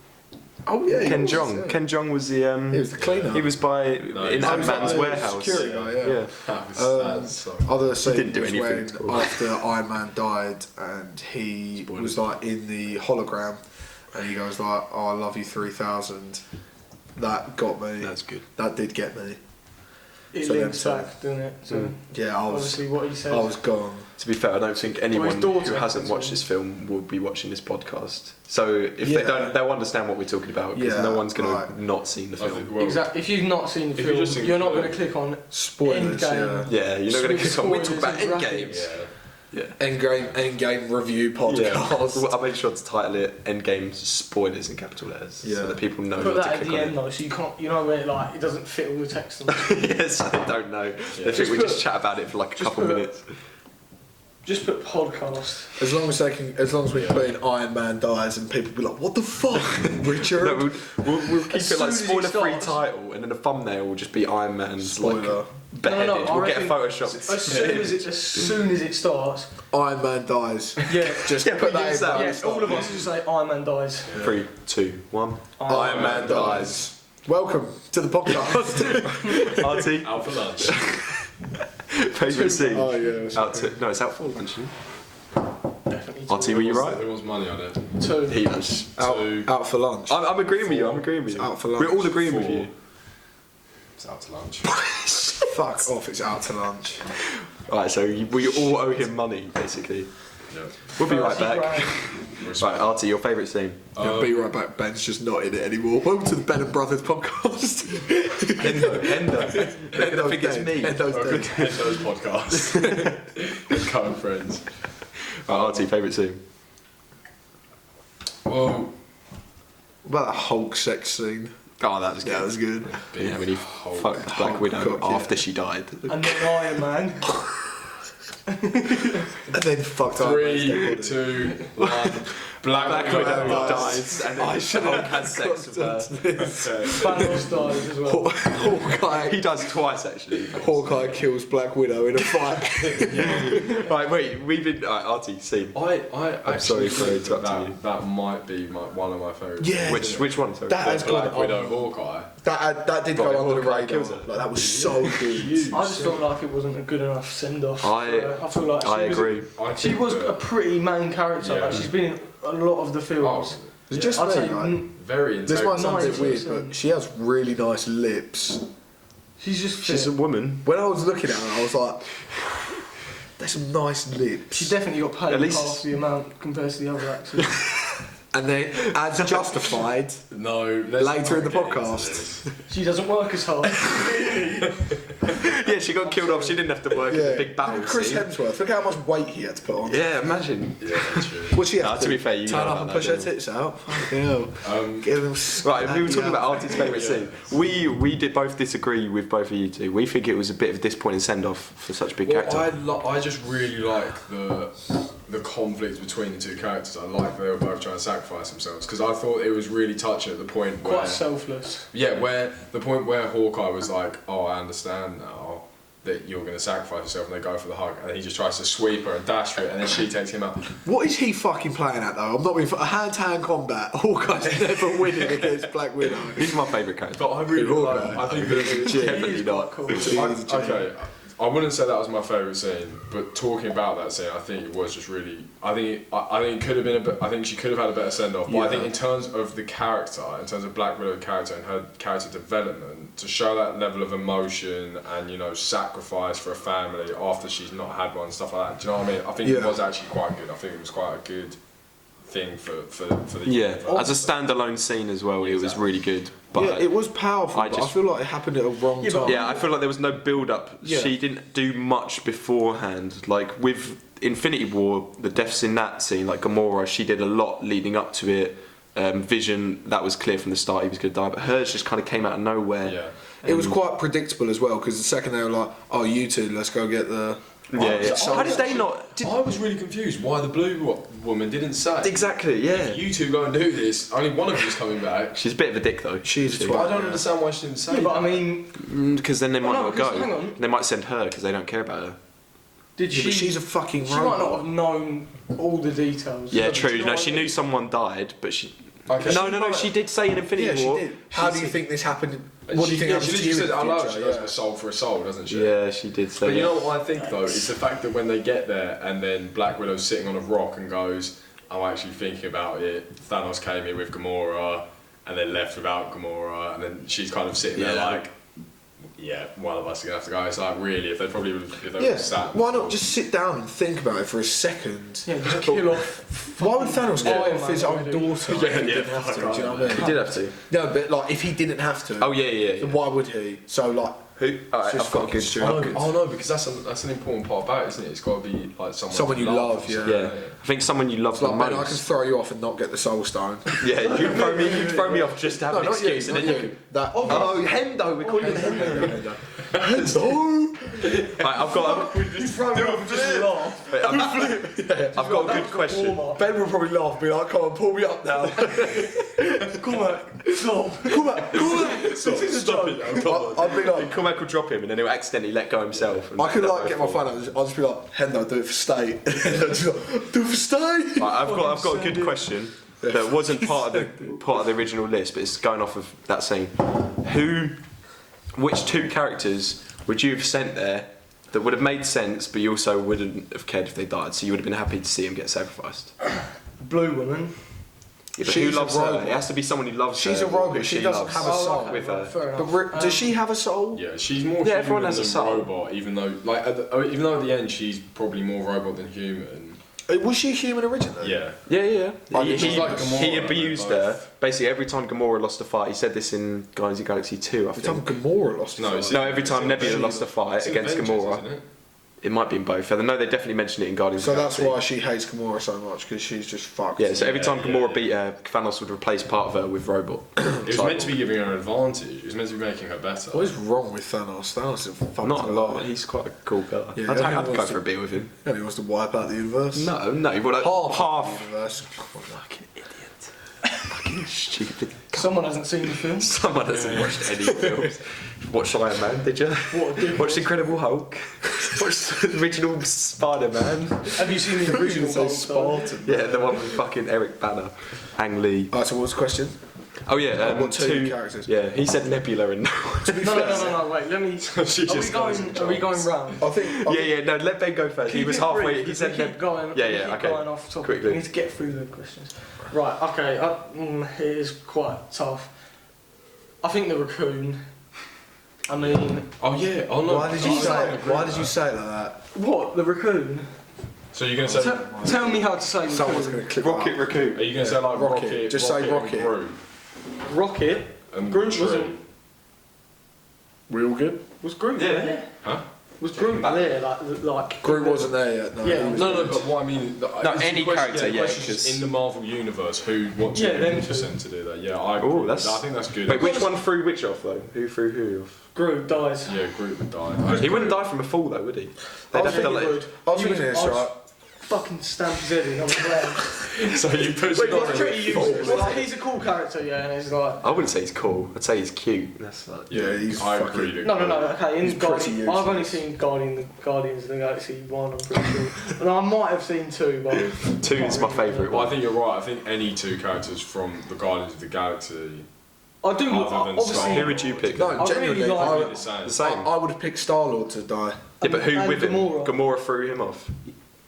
Oh yeah, Ken was, Jeong. yeah. Ken Jeong was the. He was the cleaner. He was in he was Ant-Man's the warehouse. security guy, yeah. Yeah. That's so. Other scene didn't do was anything when at all. after Iron Man died and he Spoilers. was like in the hologram and he goes like, "Oh, I love you 3000." That got me. That's good. That did get me. It So links then- back, doesn't it? So Yeah, I was obviously what he said. gone. To be fair, I don't think anyone daughter who hasn't as watched well. this film will be watching this podcast. So if they Yeah. don't, they'll understand what we're talking about because Yeah, no one's going to right. have not seen the I think, film. well, Exactly. If you've not seen the If you film, just you're not include- going to click on Spoilers, Endgame. yeah. Yeah, you're not going to With click on. We talk about spoilers and Endgame. graphics. Yeah. Yeah. Endgame review podcast. Well, I made sure to title it "Endgame Spoilers" in capital letters, so that people know Put not that to at click the on end though, so you can't, you know, where like it doesn't fit all the text. And it. Yes, they don't know. They think we just chat about it for like a couple minutes. just put podcast. As long as we put in Iron Man dies and people be like, what the fuck, Richard? No, we'll keep As it like soon as it spoiler-free starts. title, and then the thumbnail will just be Iron Man's Spoiler. like beheaded. I We'll get a reckon Photoshop. as soon as it starts, Iron Man dies. yeah, Just Yeah, put but that use in. that. yeah, all of us just say Iron Man dies. 3, 2, 1. Iron Man dies. Welcome to the podcast. Artie, Out for lunch. favourite scene. Oh yeah. No, it's out for lunch. Isn't it? Definitely. Artie, were you right? There was money on it. 2. He was. Out for lunch. I'm agreeing with you. I'm agreeing with you. Out for lunch. We're all agreeing with 4. you. It's out to lunch. Fuck off! It's out to lunch. Alright, so we all owe him money, basically. Yeah. We'll be right back. Right, Artie, your favourite scene? Yeah, be right back. Ben's just not in it anymore. Welcome to the Ben and Brothers podcast. Endo. They're gonna think it's me. Endo's Welcome dead. to Endo's podcast. Current friends. Right, Artie, favourite scene? Whoa. What about that Hulk sex scene? Oh, that was good. Yeah, that was good. Yeah, when he fucked Black Hulk Widow cock, yeah. after she died. And then Iron Man. And then fucked Iron Man's 3, dead body. 2, 1. Black Widow dies. dies, and then Hulk has sex with her. Thanos dies as well. Hawkeye. He dies twice, actually. Hawkeye kills Black Widow in a fight. Right, wait, we've been... Right, Artie, scene. I'm sorry for interrupting you. That might be one of my favourites. Yeah. Which one, sorry? That has Black gone Widow, on. Hawkeye. That did Right, go under the Hawkeye radar. kills her. Like, that was so good. I just felt like it wasn't a good enough send off. I feel like I agree. She was a pretty main character. Yeah. Like she's been in a lot of the films. It's just I'd me, say like, very this might sound a bit 90%. weird, but she has really nice lips. she's just She's a fit. woman. When I was looking at her, I was like, there's some nice lips. She definitely got paid At least- half the amount compared to the other actors. And then, as justified, No. later in the podcast. She doesn't work as hard. Yeah, she got killed off. She didn't have to work in the big battle Chris scene. Hemsworth, look how much weight he had to put on. Yeah, imagine. Yeah, true. What's she have Nah, to be fair, you turn know up about and that, push her don't you? tits out? Fucking hell. Give them Right, we were talking about Artie's favourite scene. We did both disagree with both of you two. We think it was a bit of a disappointing send-off for such a big character. I just really like the conflict between the two characters. I like that they were both trying to sacrifice themselves because I thought it was really touching at the point where Quite selfless. where the point where Hawkeye was like, "Oh, I understand now that you're going to sacrifice yourself," and they go for the hug, and he just tries to sweep her and dash for it, and then she takes him out. What is he fucking playing at though? I'm not being a hand-to-hand combat. Hawkeye's never winning against Black Widow. He's my favourite character. But I really Hawkeye. like. I think that Definitely not. Cool. okay, I wouldn't say that was my favourite scene, but talking about that scene, I think it was just really. I think it could have been a bit. I think she could have had a better send off. But I think in terms of the character, in terms of Black Widow's character and her character development, to show that level of emotion and sacrifice for a family after she's not had one, stuff like that. Do you know what I mean? I think it was actually quite good. I think it was quite a good thing for the Yeah, for as a standalone scene as well, it was Exactly. really good. But Yeah, it was powerful, but I feel like it happened at a wrong Yeah, but- time. yeah, I feel like there was no build-up. Yeah. She didn't do much beforehand. Like with Infinity War, the deaths in that scene, like Gamora, she did a lot leading up to it. Vision, that was clear from the start he was going to die, but hers just kind of came out of nowhere. Yeah. It was quite predictable as well because the second they were like, "Oh, you two, let's go get the." Yeah. How did they not? I was really confused why the blue woman didn't say. Exactly. Yeah. You two go and do this. Only one of you's coming back. She's a bit of a dick though. She's a But twat. I don't understand why she didn't say. Yeah, but I that. mean, Because then they might no, not because- go. hang on. They might send her because they don't care about her. did Yeah, she? but she's a fucking She might not robot. have known all the details. Yeah, Do true. you know No, what she I mean? knew someone died, but she. Okay. No. She did say in Infinity Yeah, she War. did. How do you think this happened? And What do you think she happened to literally you in says the it out loud. She future? goes Yeah. a soul for a soul, doesn't she? Yeah, she did say. But you that. know what I think though? It's the fact that when they get there and then Black Widow's sitting on a rock and goes, "I'm actually thinking about it. Thanos came here with Gamora and then left without Gamora," and then she's kind of sitting there Yeah. like, "Yeah, one of us is gonna have to go." It's like really, if they would Yeah. sat. Why not just sit down and think about it for a second? Yeah, just kill off. Why would Thanos kill Iron off Man his own already. daughter? if he didn't have to. Do you know what I He mean? did have to. No, but like if he didn't have to, Oh yeah. then why would he? So like, Who? Alright, Just I've got a fucking good. stupid. Oh no, because that's an important part about it, isn't it? It's got to be like Someone you love, yeah. Yeah, I think someone you love It's the like, man, I can most. throw you off and not get the soul stone. Yeah, you throw me off just to have an not excuse, you, and not then you. you can. That. Oh, Hendo, we're calling him Hendo. Right, I've got. You throw me off and just laugh. I've got a good question. Ben will probably laugh and be like, come on, pull me up now. Come on, stop. Stop it! I'd be like, Cormac will drop him, and then he'll accidentally let go himself. and I could they'll like both get my fall. phone out. I'll just be like, Hendo, do it for state. And Hendo'd just be like, do it for state. Right, I've got a good question that wasn't part of the original list, but it's going off of that scene. Which two characters would you have sent there that would have made sense, but you also wouldn't have cared if they died? So you would have been happy to see them get sacrificed. Blue woman. Yeah, but She's who a loves her? robot. It has to be someone who loves her. She's a or robot. who She doesn't loves. have a soul. with her. Fair But enough. does she have a soul? Yeah, she's more Yeah, everyone human has a than soul. robot, even though even though at the end she's probably more robot than human. Was she human originally? Yeah. Yeah. I He, think she's like Gamora, he abused they're her. both. Basically, every time Gamora lost a fight, he said this in Guardians of the Galaxy 2, I Every time think. Gamora lost. No, her it's soul. No, every time Nebula lost a fight It's in against Avengers, Gamora. isn't it? It might be in both. I know they definitely mentioned it in Guardians So of the that's Galaxy. why she hates Gamora so much, because she's just fucked. Yeah, so every time Yeah, Gamora yeah. beat her, Thanos would replace part of her with robot. It was meant to be giving her an advantage. It was meant to be making her better. What is wrong with Thanos? Thanos is fucked Not a lot. lot. He's quite a cool guy. Yeah, I'd everyone go wants for a to- beer with him. Yeah, he wants to wipe out the universe. No, well, Half the universe. Fucking idiot. Fucking stupid. Someone hasn't seen the film. Someone hasn't watched any films. Watched Iron Man, did you? What a dick. Watched Incredible Hulk. Watched the original Spider-Man. Have you seen the original So Hulk, though? Spartan. Yeah, the one with fucking Eric Banner, Ang Lee. Alright, so what's the question? Oh yeah, What two characters? Yeah, he said Nebula and No, wait, let me... She just goes and Are we going jumps. round? I think. Yeah, no, let Ben go first. He was halfway. He said keep going. Yeah, keep okay. going off topic. Quickly. We need to get through the questions. Right, okay. It is quite tough. I think the raccoon. I mean, Oh yeah. Oh no. Why did you I say? don't agree Why with did you that. say it like that? what the raccoon? So you're gonna say? Tell me how to say Someone's raccoon. gonna clip Rocket that. Raccoon. Are you gonna say like Rocket. rocket? Just say and rocket. Groot Rocket. and Groot Tree? wasn't. We all good? Was Groot Yeah. there? Huh? Was Groot there? Like. Groot wasn't there yet. No. Yeah. he was- No, but what I mean. any character, the yeah, question is 'cause- in the Marvel universe, what Yeah, two them people two. sent to do that? Yeah, I. Oh, agree. that's- I think that's good. Wait, which one threw which off though? Who threw who off? Groot dies. Yeah, Groot would die. He wouldn't die from a fall though, would he? They'd I have think to he let. would. I was You thinking would- this, I'd right? Fucking stamp his head in on the ground. So you push Wait, it on he's him. pretty useless. Like, he's a cool character, yeah, and he's like. I wouldn't say he's cool. I'd say he's cute. That's like. Yeah, he's I fucking- agree. No, okay, He's in pretty Guardian, I've only useless. seen Guardians of the Galaxy 1, I'm pretty sure. And I might have seen 2, but... 2 is my favourite Well, I one. think you're right. I think any two characters from the Guardians of the Galaxy. I do, Other than obviously... Star Who would you pick? No, I really genuinely, like- The same. The same. I would have picked Star Lord to die. Yeah, but who and with him? Gamora. Gamora threw him off.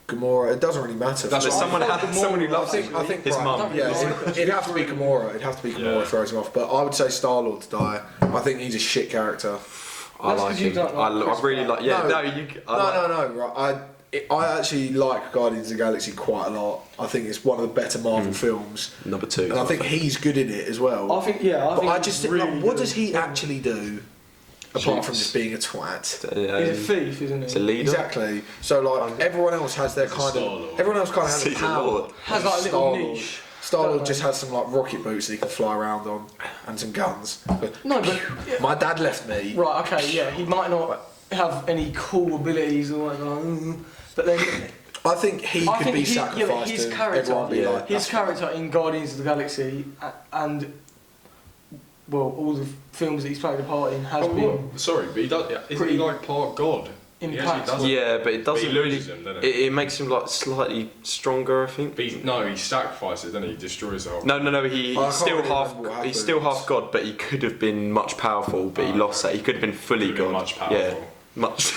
Gamora. It doesn't really matter. That's There's what someone, I thought someone who Gamora- loves I think his right, mum. Yeah, Gamora. it'd have to be Gamora. It'd have to be Gamora Yeah. throws him off. But I would say Star Lord to die. I think he's a shit character. I That's like 'cause you him. don't like I really Chris like. Yeah, No. no, you. I like, No. Right, I actually like Guardians of the Galaxy quite a lot. I think it's one of the better Marvel films, Number 2. and I think he's good in it as well. I think, yeah, I But think I he's just think, really like, what good. does he actually do apart from Shoots. just being a twat? He's a thief, isn't It's a he? leader. Exactly. So like everyone else has their kind Star-Lord. of. Everyone else kind of has a He's a power. lord. Has like a little Star-Lord. niche. Star Lord Don't just they? has some like rocket boots that he can fly around on and some guns. But No, but... yeah, my dad left me. right, okay, yeah, he might not have any cool abilities or whatever, but then... I think he I could think be he- yeah, but sacrificed his and character- everyone be yeah. like, His "That's character in Guardians of the Galaxy and well, all the films that he's played a part in has Oh, been what? Sorry, but he does. Isn't pretty he like part God? He actually impactful. does. Yeah, but it doesn't But he really. loses him, doesn't It makes him like slightly stronger, I think. But he sacrifices, doesn't he? He destroys the whole. No. I He's can't still really half. remember what He's still happened. half god, but he could have been much powerful. But he lost that. He could have been fully Could have been god. much powerful. Yeah, much,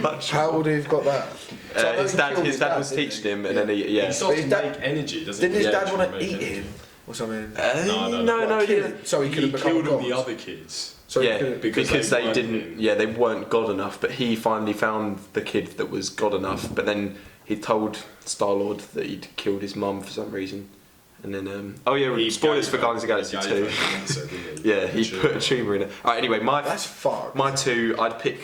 much. How would he have got that? So I know His he dad. killed His dad was didn't teaching he? him, and then he. Yeah. He starts But to his make dad- energy, doesn't Didn't he? his Yeah, dad want to make eat energy. him or something? No. No. Kill him, so he could have become killed all God. the other kids. So he Yeah, couldn't- because they they weren't didn't. him. Yeah, they weren't god enough. But he finally found the kid that was god enough. But then he told Star Lord that he'd killed his mum for some reason, And then, spoilers for Guardians of the Galaxy 2. Cancer, didn't he? Yeah, he put a tumour in it. Alright, anyway, That's fucked. my two, I'd pick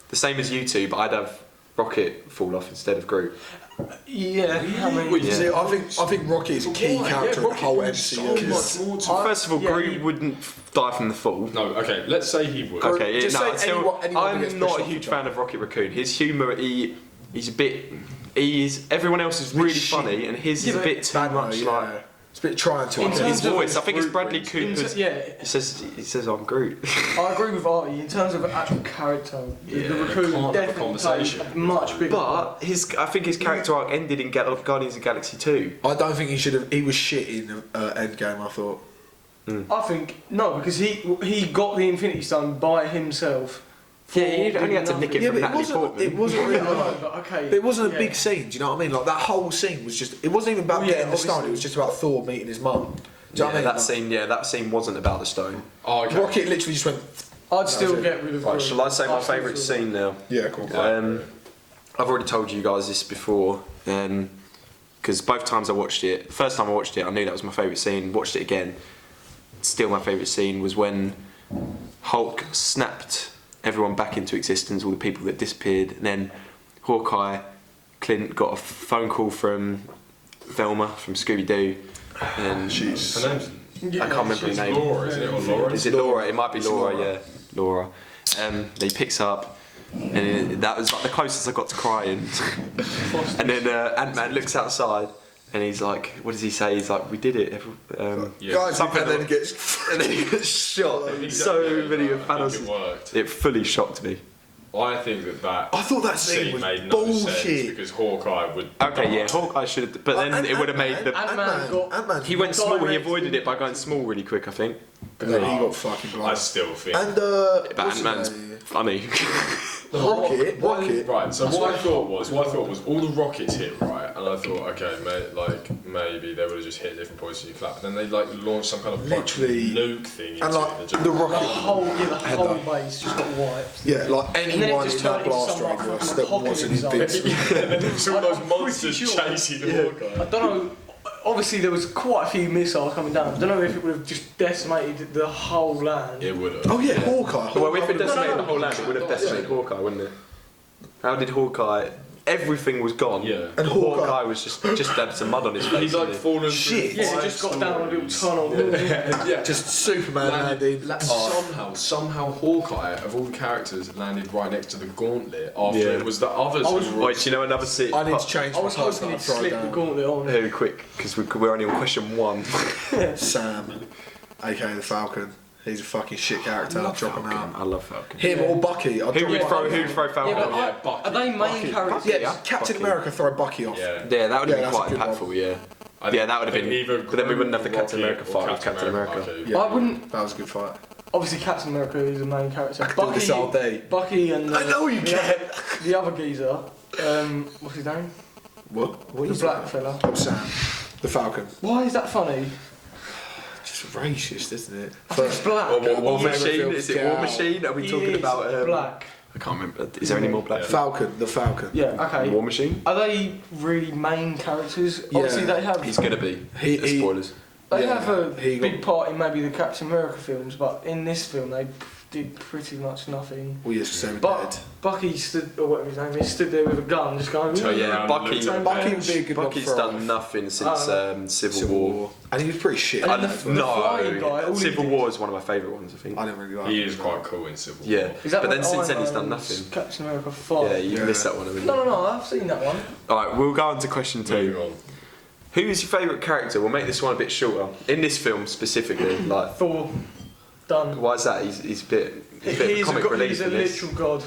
the same as you two, but I'd have Rocket fall off instead of Groot. Yeah, I mean, Well, you see, I think Rocket is a key character in the whole MCU. So much more to First of all, Groot wouldn't die from the fall. No, okay, let's say he would. Okay, Just no, say anyone gets I'm pushed not a off huge the fan of Rocket Raccoon. His humour, he's a bit. Everyone else is really funny, and his is a bit too much like. It's a bit trying to. In terms His of voice, I think it's Groot Bradley brings- Cooper's. He says I'm Groot. I agree with Artie. In terms of actual character, the Raccoon can't have a definitely conversation. plays a much bigger. But I think his character arc ended in Guardians of the Galaxy 2. I don't think he should have. He was shit in Endgame. I thought. I think no, because he got the Infinity Stone by himself. Yeah, he only had to nick it Yeah, from but Natalie Portman. it wasn't really. No, but okay. It wasn't a yeah. big scene. Do you know what I mean? Like that whole scene was just. It wasn't even about Well, yeah, getting the stone. obviously. It was just about Thor meeting his mum. Do you know what I mean? That scene wasn't about the stone. Oh, okay. Rocket literally just went. I'd still get rid of. Right, Groot. shall I say my I'd still favourite feel scene now? Yeah, cool. I've already told you guys this before, because both times I watched it, first time I watched it, I knew that was my favourite scene. Watched it again, still my favourite scene was when Hulk snapped everyone back into existence, all the people that disappeared, and then Hawkeye, Clint got a phone call from Velma from Scooby Doo, and Jeez. Her name's I can't remember her it's name. Laura, isn't it? Or Laura? Is it Laura? It might be It's Laura, Laura. yeah, Laura. He picks up, and that was like the closest I got to crying. And then Ant-Man looks outside, and he's like, "What does he say?" He's like, "We did it." Yeah. Guys, Something and then like- gets. And then he gets shot. So many of I think Thanos. it worked. It fully shocked me. I think that I thought that scene was made no sense bullshit. because Hawkeye would. Okay, yeah, Hawkeye should have, but then it would have made the. Ant-Man. He went small. He Direct- avoided it by going small really quick, I think. But then he got fucking I blind. still think. And But what's his Ant-Man's name? funny. Rocket. Right, so what I thought was all the rockets hit right, and I thought, okay, maybe they would have just hit different points and you clap. But then they launched some kind of Literally. fucking nuke thing into And like it. the The rocket. whole that. base just got wiped. Yeah, like then it anyone just in that turned into blast some, like, radius fucking that wasn't apocalypse invincible. and then there was all I'm those pretty monsters sure. chasing the Yeah. Hawkeye. I don't know. Obviously, there was quite a few missiles coming down. I don't know if it would have just decimated the whole land. It would have. Oh yeah, Hawkeye. Well, if it Hawkeye- decimated the whole land, it would have decimated Hawkeye, wouldn't it? How did Hawkeye? Everything was gone. Yeah. And Hawkeye was just had some mud on his face. He's like didn't he? fallen Shit. through. Yeah, it just got down a little tunnel. Yeah. Just Superman landing. Somehow Hawkeye, of all the characters, landed right next to the gauntlet after Yeah. it was the others. I was- who were Wait, do you know another scene? I need to change I my was colours hoping that I he'd throw slip the down. gauntlet on. Very quick, because we're only on question 1. Sam, aka the Falcon. He's a fucking shit character. I'll drop him out. I love Falcon. Him or Bucky. I'll Who drop would him throw? out. Who'd throw Falcon? Yeah, but Yeah, Bucky. are they main Bucky. characters? Yeah, Captain Bucky. America throw Bucky off. Yeah. Yeah, that would have Yeah, been that's a quite good impactul. Yeah. I Yeah, that would have think been. either But then we wouldn't have the Groot, Captain Rocket, America or fight with Captain America. Okay. Yeah. I wouldn't. That was a good fight. Obviously, Captain America is the main character. I could do this all day. Bucky and I know you the can. the other geezer. What's his name? What? The black fella. Oh, Sam. The Falcon. Why is that funny? Just racist, isn't it? I think it's black. War Favorite Machine? film, Is it War Scout. Machine? Are we He talking is about? black? I can't remember. Is there any more black? Yeah. Falcon. The Falcon. Yeah. Okay. War Machine? Are they really main characters? Obviously, they have. He's gonna be. He- Spoilers. They Yeah, have a he got- big part in maybe the Captain America films, but in this film they did pretty much nothing. Well, yes, Sam But dead. Bucky stood, or whatever his name is, stood there with a gun, just going. Turn yeah, around Bucky- and looked at Bucky him. would be a good Bucky's one for done nothing since Civil Civil War. War. And he was pretty shit. And I, then the flying guy, all he Civil did- War is one of my favourite ones, I think. didn't really like He him. is quite cool in Civil Yeah, War. Is that but when then since then Iron he's done Man's nothing. Captain America 5. Yeah, you Yeah. missed that one, haven't you? No, I've seen that one. Alright, we'll go on to question 2. Moving on. Who is your favourite character? We'll make this one a bit shorter. In this film specifically, like, Thor, done. why is that? He's a bit He of is comic relief he's a in this. literal god.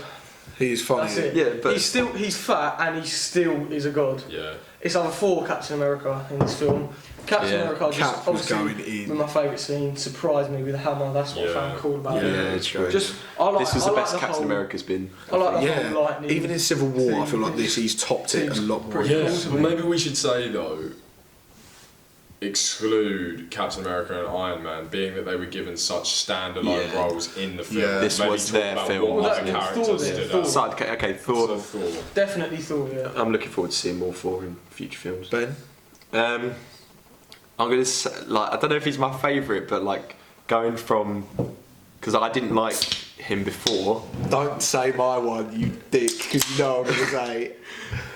He is funny. That's it. Yeah, but- he's fat and he still is a god. Yeah. It's either for Captain America in this film. Captain Yeah. America just Cap was obviously going in. with my favourite scene surprised me with the hammer. That's what I Yeah. found cool about Yeah, it. it's true. Just I like. This was I the like best Captain whole, America's been. I like the Yeah, whole lightning. even in Civil War, I feel like thing. he's topped it a Seems lot more. pretty Yeah, cool to well, me. maybe we should say though, exclude Captain America and Iron Man, being that they were given such standalone Yeah. roles in the film. Yeah. This Maybe was talk their about film, What other wasn't it? characters Thor stood then, Thor. out. So, okay, Thor. So Thor. Definitely Thor. Yeah. I'm looking forward to seeing more Thor in future films. Ben? I'm gonna say, like, I don't know if he's my favourite, but like going from, because I didn't like him before. Don't say my one, you dick, because you know I'm going to say it.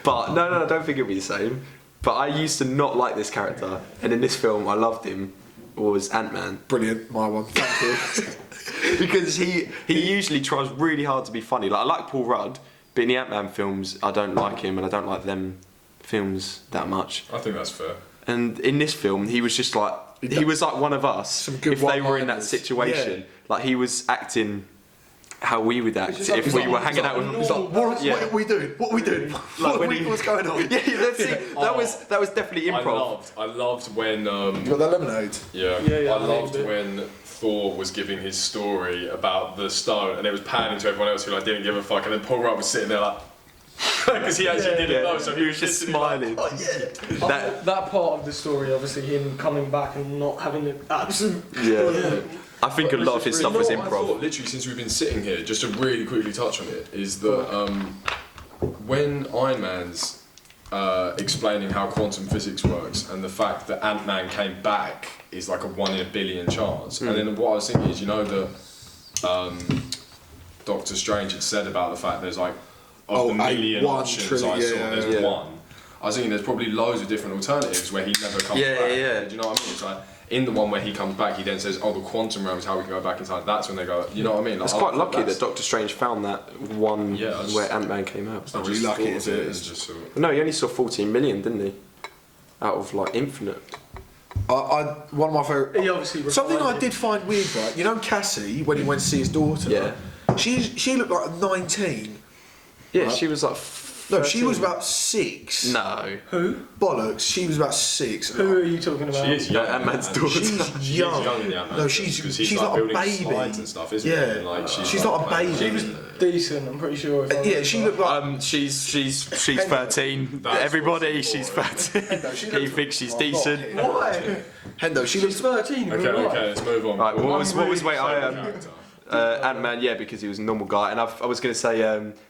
But no, I don't think it'll be the same. But I used to not like this character, and in this film I loved him. Was Ant-Man. Brilliant, my one. Thank you. Because he usually tries really hard to be funny. Like, I like Paul Rudd, but in the Ant-Man films I don't like him, and I don't like them films that much. I think that's fair. And in this film he was just like, he was like one of us. Some good if they were in that one-liners. situation. Yeah. Like, he was acting how we would act It's like- if it's we like- were it's hanging like out with. normal- It's like, what are we doing? What are we doing? What's going on? Yeah, that's it. That was definitely improv. I loved when You got that lemonade? yeah, Yeah, I I loved loved it. when Thor was giving his story about the stone, and it was panning to everyone else who like didn't give a fuck, and then Paul Rudd was sitting there like, because he actually didn't know, so he was just smiling. Oh, yeah. That part of the story, obviously, him coming back and not having the absolute. Yeah. I think a lot of his stuff was I thought, improv. literally, since we've been sitting here, just to really quickly touch on it, is that when Iron Man's explaining how quantum physics works and the fact that Ant-Man came back is like a 1 in a billion chance. And then what I was thinking is, you know, that Doctor Strange had said about the fact there's like, of the million options I saw, there's one. I was thinking there's probably loads of different alternatives where he never comes back. Yeah. Do you know what I mean? It's like, in the one where he comes back, he then says, "Oh, the quantum realm is how we can go back in time." That's when they go. You know what I mean? Like, It's quite lucky that Doctor Strange found that one where Ant-Man came out. It's not really lucky, is it? It's just sort of, No, he only saw 14 million, didn't he? Out of like infinite. One of my favourite. He obviously Something I refined it. did find weird, right? You know Cassie, when he went to see his daughter? Yeah. She looked like 19. Yeah, Right. she was like. No, she 13. was about 6. No. Who? Bollocks, she was about 6. Who are you talking about? she is young. Ant-Man's man. daughter. She's young. young in the Ant-Man No, films, 'cause he's she's like like a building baby. slides and stuff, isn't Yeah. he? And, like, She's not a baby. She was decent, I'm pretty sure. if I Yeah, remember. she looked like. She's 13. That's Everybody, what's she's important. 13. No, she He looks- thinks she's I'm decent. not here. Why? Hendo, she She's looks. 13. in Okay, real life. let's move on. Right, what was really wait, Character. Ant-Man, yeah, because he was a normal guy, and I was going to say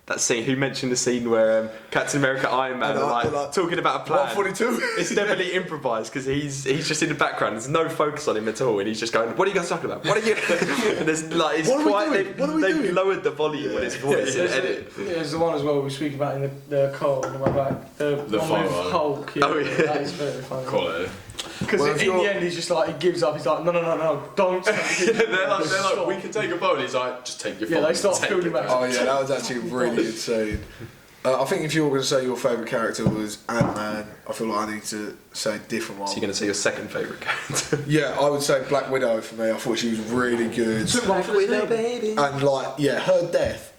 that scene. Who mentioned the scene where Captain America, Iron Man, And are they're like like, talking about a plan? 142. It's definitely improvised because he's just in the background. There's no focus on him at all, and he's just going, "What are you guys talking about? What are you?" And there's like, it's What are we quite. doing? What are we They've doing? lowered the volume on his voice in the edit. There's the one as well we speak about in the car on the way back. The one with photo. Hulk. Oh, yeah. That is very funny. Quality. Because Well, if in you're- the end he's just like, he gives up. He's like, no, don't. they're like, we can take a vote. He's like, just take your phone. Yeah, they start take filming it. back. Oh yeah, that was actually really insane. I think if you were going to say your favourite character was Ant-Man, I feel like I need to say a different one. So you're going to say your second favourite character? Yeah, I would say Black Widow for me. I thought she was really good. Black Widow, baby. And like, yeah, her death.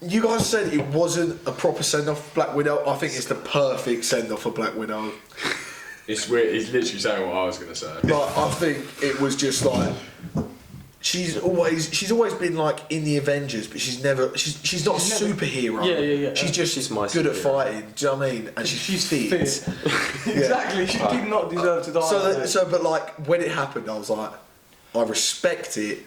You guys said it wasn't a proper send off for Black Widow. I think it's the perfect send off for Black Widow. It's weird. He's literally saying what I was gonna say. Like, I think it was just like she's always been like in the Avengers, but she's not a superhero. Yeah. She's just She's my good at superhero. fighting. Do you know what I mean? And she's fit. Exactly. She did not deserve to die. But like when it happened, I was like, I respect it.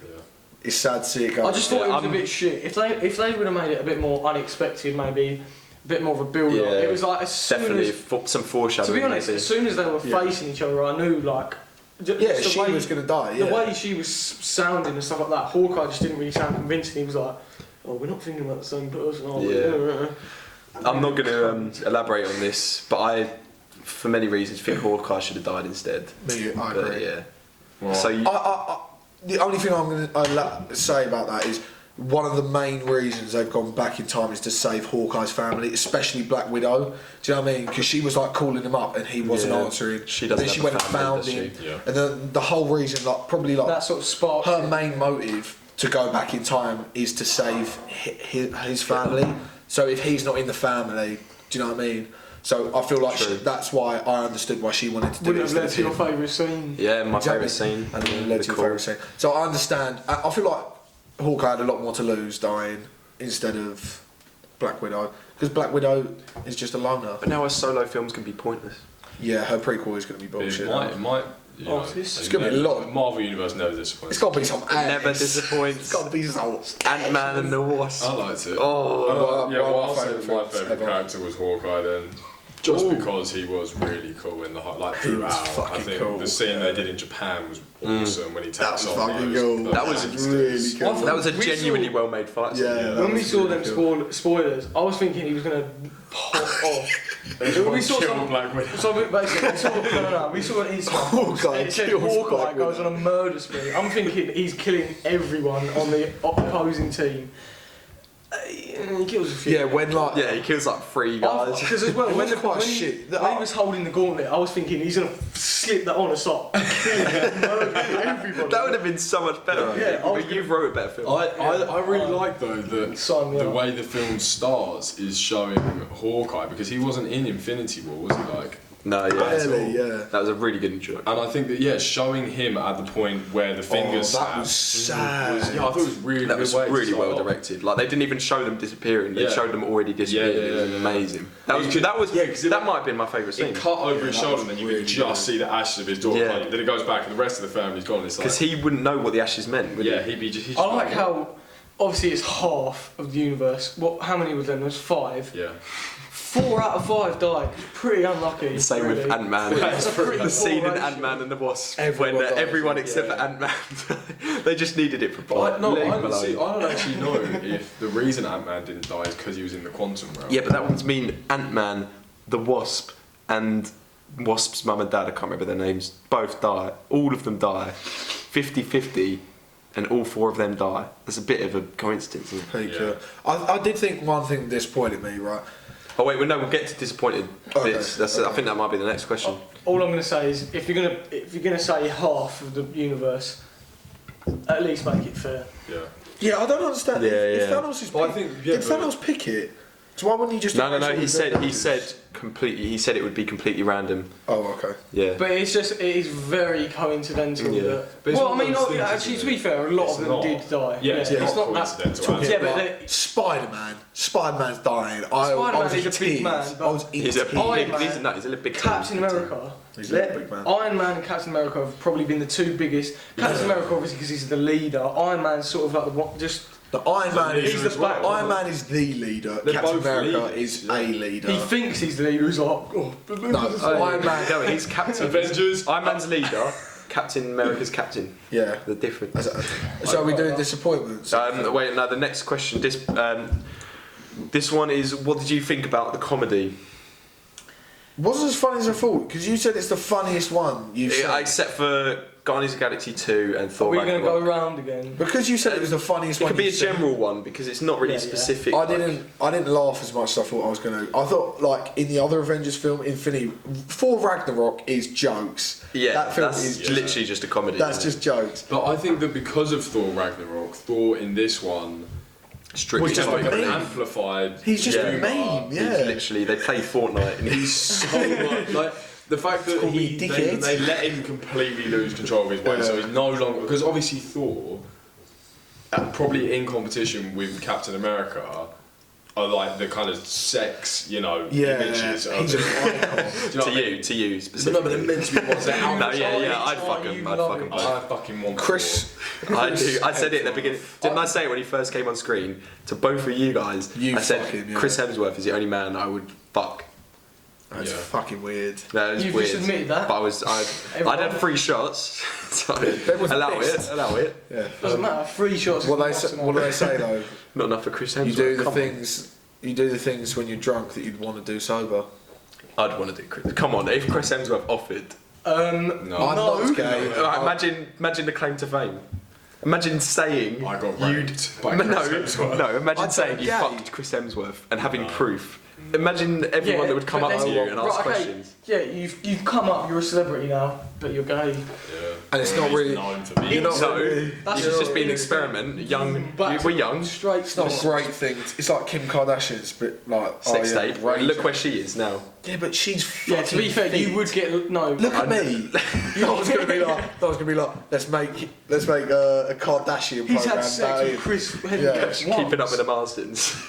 It's sad to see it go. I just thought it was I'm- a bit shit. If they would have made it a bit more unexpected, maybe a bit more of a build up. Yeah, It was like as soon Definitely as, some foreshadowing. to be honest, maybe. as soon as they were facing each other, I knew like. Yeah, she was going to die. Yeah. The way she was sounding and stuff like that, Hawkeye just didn't really sound convincing. He was like, "Oh, we're not thinking about the same person, are we?" Yeah. I'm not going to elaborate on this, but I, for many reasons, think Hawkeye should have died instead. Me, I But, agree. yeah. Well, So you, The only thing I'm going to say about that is one of the main reasons they've gone back in time is to save Hawkeye's family, especially Black Widow. Do you know what I mean? Because she was like calling him up and he wasn't Yeah. answering. She doesn't Then she have went a and family, found does she? him. Yeah. And then the whole reason, like probably like That sort of spark. her main motive to go back in time is to save his family. So if he's not in the family, do you know what I mean? So I feel like True. that's why I understood why she wanted to do Would it. have led instead to of your him. favourite scene. yeah, my Exactly. favourite scene. And then led to your Cool. favourite scene. So I understand. I feel like Hawkeye had a lot more to lose dying instead of Black Widow. Because Black Widow is just a loner. But now our solo films can be pointless. Yeah, her prequel is going to be bullshit. it might. You Oh, know, it's gonna be a lot. Marvel Universe never disappoints. It's got to be some ass. Never It's disappoints. got to be some. Ant-Man and the Wasp. I liked it. Oh, One of yeah, my well, I'll say favourite my films favourite ever. character was Hawkeye then. Just because he was really cool in the like He was throughout. I fucking think cool. the scene they did in Japan was awesome when he That takes was off fucking those- cool. those That was gangsters. really cool. That was a We genuinely saw- well-made fight. Yeah, that When we was saw really them cool. spoilers, I was thinking he was going to pop off. we saw Kill some. Black Widow. So basically, we saw an Instagram post, Hawkeye and it said kills Hawkeye Black goes Widow. on a murder spree. I'm thinking he's killing everyone on the opposing team. He kills a few. Yeah, when like Yeah, he kills like 3 guys. Because as well, It when, was quite shit. when he was holding the gauntlet, I was thinking he's gonna slip that on and start killing everybody. That would have been so much better. Yeah, I was but you wrote a better film. I really like though that Sign me the up. way the film starts is showing Hawkeye because he wasn't in Infinity War, was he? Like, No, yeah. barely, yeah. That was a really good introduction. and I think that showing him at the point where the fingers Oh, that snap was sad. yeah, I thought it was really That good was way to really start well off. directed. Like they didn't even show them disappearing; they Yeah. showed them already disappearing. Yeah, It was yeah. amazing. That was 'cause that it- might have been my favourite scene It cut over his that shoulder was and then you really could just see the ashes of his daughter. Yeah. Then it goes back and the rest of the family's gone. It's like, because he wouldn't know what the ashes meant. Would yeah, he? he'd be just. I like how obviously it's half of the universe. How many was there? There's 5. Yeah. 4 out of 5 died. Pretty unlucky. The same with really. Ant-Man. That's a pretty The scene poor in ratio. Ant-Man and the Wasp, Everyone when dies. everyone except Yeah. for Ant-Man, they just needed it for plot. I Leave him don't alone. see, I don't actually know if the reason Ant-Man didn't die is because he was in the quantum realm. Yeah, but that one's mean Ant-Man, the Wasp, and Wasp's mum and dad, I can't remember their names, both die. All of them die. 50-50, and all 4 of them die. That's a bit of a coincidence, isn't it? Peak, I did think one thing disappointed me, right? Oh wait, well, no, we'll get to disappointed Okay, bits. I think that might be the next question. All I'm going to say is, if you're gonna say half of the universe, at least make it fair. Yeah. Yeah, I don't understand. Yeah, if yeah. Thanos is Well, I pick, think- yeah, did but- Thanos pick it? So why wouldn't he just? No. erase all He the said Avengers? completely. He said it would be completely random. Oh, okay. Yeah. But it is very coincidental Yeah. that. But it's Well, I one of mean, those things, actually, to isn't be it? fair, a lot It's of them not. did die. Yeah, it's not that coincidental. Yeah, but Like, they- Spider-Man. Spider-Man's dying. I Spider-Man was is in a big tears. man, but I was in He's a tears. Iron big. Man, He's a big. Captain America. He's a big man. Iron Man and Captain America have probably been the 2 biggest. Captain America, obviously, because he's the leader. Iron Man's sort of like the one, just. The Iron Man leader is as well. Iron Man is the leader. They're Captain both America leaders, is yeah. a leader. He thinks he's the leader. He's like, oh, no, Iron Man. No, he's captain. Avengers. Iron Man's leader. Captain America's captain. Yeah. The difference. So are we doing disappointments? Wait, no. The next question. This one is: what did you think about the comedy? Wasn't as funny as I thought because you said it's the funniest one you've seen. Except for Guardians of the Galaxy 2 and Thor we're going to go Ragnarok. round again. Because you said it was the funniest It one. could be a you've seen. general one because it's not really Yeah, yeah. specific. I like- didn't laugh as much as I thought I was going to. I thought like in the other Avengers film, Infinity, Thor Ragnarok is jokes. Yeah, that film that's is literally just a comedy. that's isn't just jokes. But I think that because of Thor Ragnarok, Thor in this one it? Strictly Well, just like like an meme. amplified. He's just Yeah. a meme, He's yeah. literally they play Fortnite and He's so much like the fact that Call me they dickhead. let him completely lose control of his body, so he's no longer because obviously Thor, probably in competition with Captain America, are like the kind of sex, Yeah, images of. he's an icon. Do you know what I mean? to you But specifically. no, but they're meant to be ones that No, out. yeah, I'd Oh, fuck you him. I'd love fuck him. him. I fucking want Chris, I do. I said it at the beginning. Didn't I say it when he first came on screen to both of you guys? You I said fuck him, yeah. Chris Hemsworth is the only man I would fuck. that's Yeah. fucking weird. No, it's You've weird. just admitted that. But I'd had 3 shots, so was allow pissed. it. Allow it. Yeah. Doesn't matter. 3 shots. What is they what do they say though? Not enough for Chris Hemsworth. You do the Come on. things. You do the things when you're drunk that you'd want to do sober. I'd want to do Chris. Come on, if Chris Hemsworth offered. No. I'm not gay. Alright, imagine the claim to fame. Imagine saying I got you'd raped by no, Chris Hemsworth. no. Imagine I'd saying say you gay. fucked Chris Hemsworth and having proof. Imagine everyone Yeah, that would come but up to then- you and ask right, okay, questions. Yeah, you've come up. You're a celebrity now, but you're gay. Yeah. And it's Or not he's really- known for being. You're not So really- this That's has just not been an really- experiment. Young, Back we're to young. Straight It's not a great thing. It's like Kim Kardashian's, but like Sex tape. rage. Look where she is now. Yeah, but she's. Yeah, to be fair, you would get no. Look at me. I was gonna be like, let's make a Kardashian He's had program. sex with Chris Yeah. Hemsworth. Keeping up once. with the Marstons.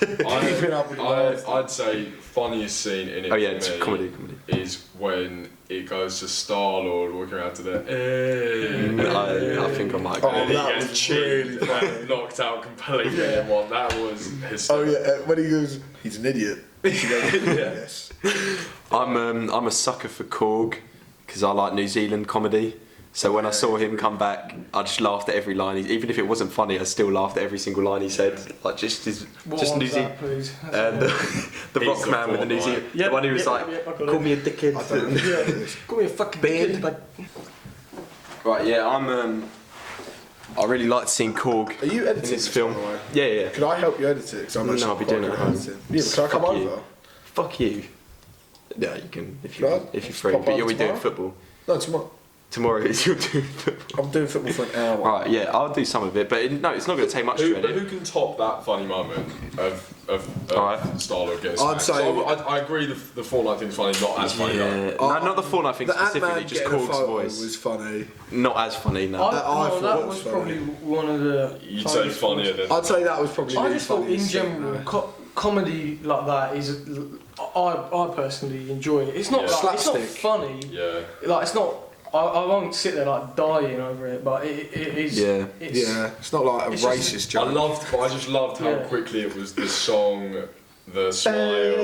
Keeping up with the Marstons. I'd say funniest scene in it Oh yeah, for it's me comedy. is when it goes to Star-Lord walking around to the I think I might Oh, go. and he that gets was cheated really funny. and knocked out completely Yeah. in one. That was Oh hysterical. yeah, when he goes, he's an idiot. She goes, yes. I'm a sucker for Korg because I like New Zealand comedy. So when I saw him come back, I just laughed at every line. Even if it wasn't funny, I still laughed at every single line he said. Like just What just one's New Zealand. that, please? The He's rock the man with the New form, Zealand. Yeah, the one who was yeah, like, yeah, I got call it. me a dickhead. I don't know. Yeah, call me a fucking Beard. dickhead, but Right, yeah, I really liked seeing Korg Are you in editing this film. by the way? Yeah, yeah. Could I help you edit it? Because I'm No, actually I'll be quite doing it good at at home. editing. Yeah, but can I come Fuck you. over? Fuck you. Yeah, you can if Right. you're free. Pop But over you'll be doing tomorrow? football. No, tomorrow. Tomorrow is you're doing football. I'm doing football for an hour. Right, yeah, I'll do some of it, but no, it's not going to take much to But edit. who can top that funny moment of Alright. Star-Lord getting I'd smacked? say- So I agree the Fortnite thing's funny, not as funny Yeah, though. no, not the Fortnite thing The specifically, Ant-Man just getting a Korg's photo voice. was funny. Not as funny, no. I thought that it was was funny. probably one of the. You'd say funniest funnier ones. than... I'd say that was probably I the just thought in funniest thing, general, though. comedy like that is. I personally enjoy it. It's not Yeah. like, it's not Slapstick. funny. Yeah. Like it's not. I won't sit there like dying over it, but it is. Yeah. It's, Yeah, it's not like a It's just- racist joke. I just loved how Yeah. quickly it was the song, the smile,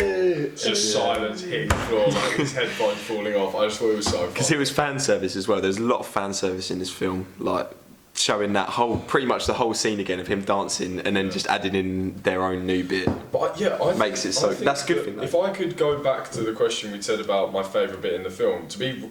just silence hitting the floor, like his headphones falling off. I just thought it was so Because funny. it was fan service as well. There's a lot of fan service in this film, like showing that pretty much the whole scene again of him dancing, and then just adding in their own new bit. But I Makes think- it so- I think that's a good that thing, though. If I could go back to the question we said about my favourite bit in the film, to be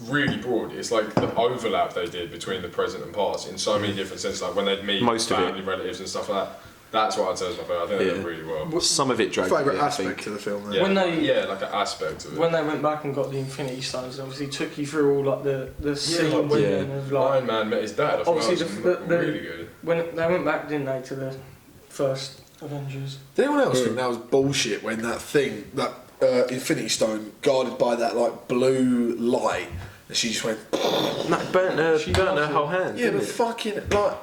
really broad, it's like the overlap they did between the present and past in so many different senses. Like when they'd meet Most of it. family, relatives, and stuff like that. That's what I'd say is my favourite. I think they did Yeah. really well. Some of it dragged a Favourite bit, I aspect think. to the film. Yeah, When they- yeah, like an aspect of it. When they went back and got the Infinity Stones, and obviously took you through all like the scenes like when of like Iron Man met his dad, I thought Obviously that was the- really good. when they went back, didn't they, to the first Avengers? Did anyone else think that was bullshit when that thing, that Infinity Stone, guarded by that like blue light, and she just went, No, burnt her, She burnt her loved whole it. hand. yeah, didn't but it? fucking like.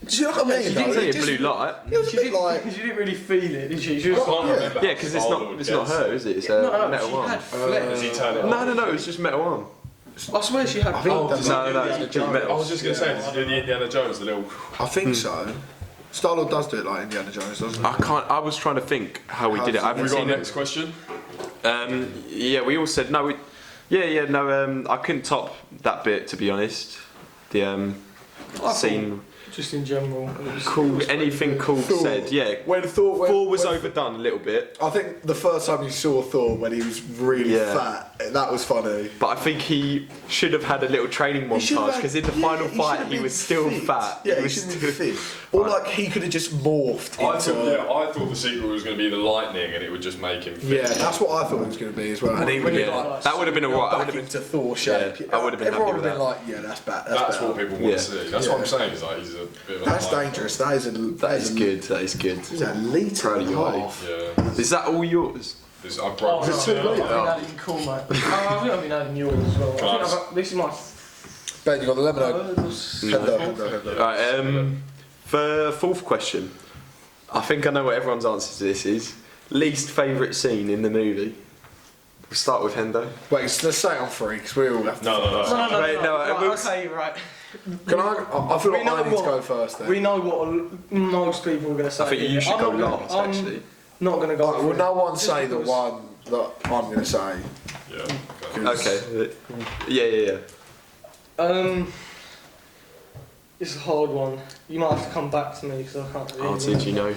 Do you know what I mean? She didn't though? say It a just- blue light. It was a bit like. She didn't really feel it, did she? She was I can't Yeah. remember. Yeah, because it's not her, is it? It's a no, metal she arm. had flesh. Does he turn it No, on? no, it was just metal arm. I swear she had I think flesh. that's- No, it's legit metal. I was just going to say, does he do the Indiana Jones, the little... I think so. Star-Lord does do it like Indiana Jones, doesn't he? I can't. I was trying to think how we did it. I Have haven't We got seen next it. question? Yeah, we all said no. No. I couldn't top that bit, to be honest. The I thought- scene. Just in general. It was, Cool. it was pretty Anything good. cool Thor. said. Yeah. When Thor was overdone a little bit, I think the first time you saw Thor when he was really Yeah. fat, that was funny. but I think he should have had a little training He should have montage had- because in the yeah, final he should fight have he been was still fit. fat. Yeah, he he was should have still been fit. Or like he could have just morphed I into. thought the sequel was going to be the lightning and it would just make him fit. Yeah, that's what I thought it was going to be as well. And he would Yeah, have like that would have been alright. That would back have been. into Thor shape. Yeah, I would have been Everyone happy would with have been like, yeah, that's bad. That's better. what people want Yeah. to see. That's what I'm saying, is like, he's a bit of a... That's light. dangerous. That is That is good. That is good. He's a litre Proud of and you, a buddy. half. Yeah. Is that all yours? This, I Oh, broke no, Is it too I've late? been adding cool, mate. I think I've been adding yours as well. I Class. think this is my Ben, you got the lemonade. third. Hendo. Right. For fourth question, I think I know what everyone's answer to this is. Least favourite scene in the movie. We'll start with Hendo. Wait, let's say it on three because we all have to. No. Right, no, Right, we'll- okay, right. Can I feel We like know I need to what- go first then. We know what most people are going to say. I think you should I'm go not last, gonna- I'm actually. not going to go. Alright, for well, it. no one Just say the because- one that I'm going to say. Yeah. Okay. Yeah. It's a hard one. You might have to come back to me because I can't really. Answer, do you know?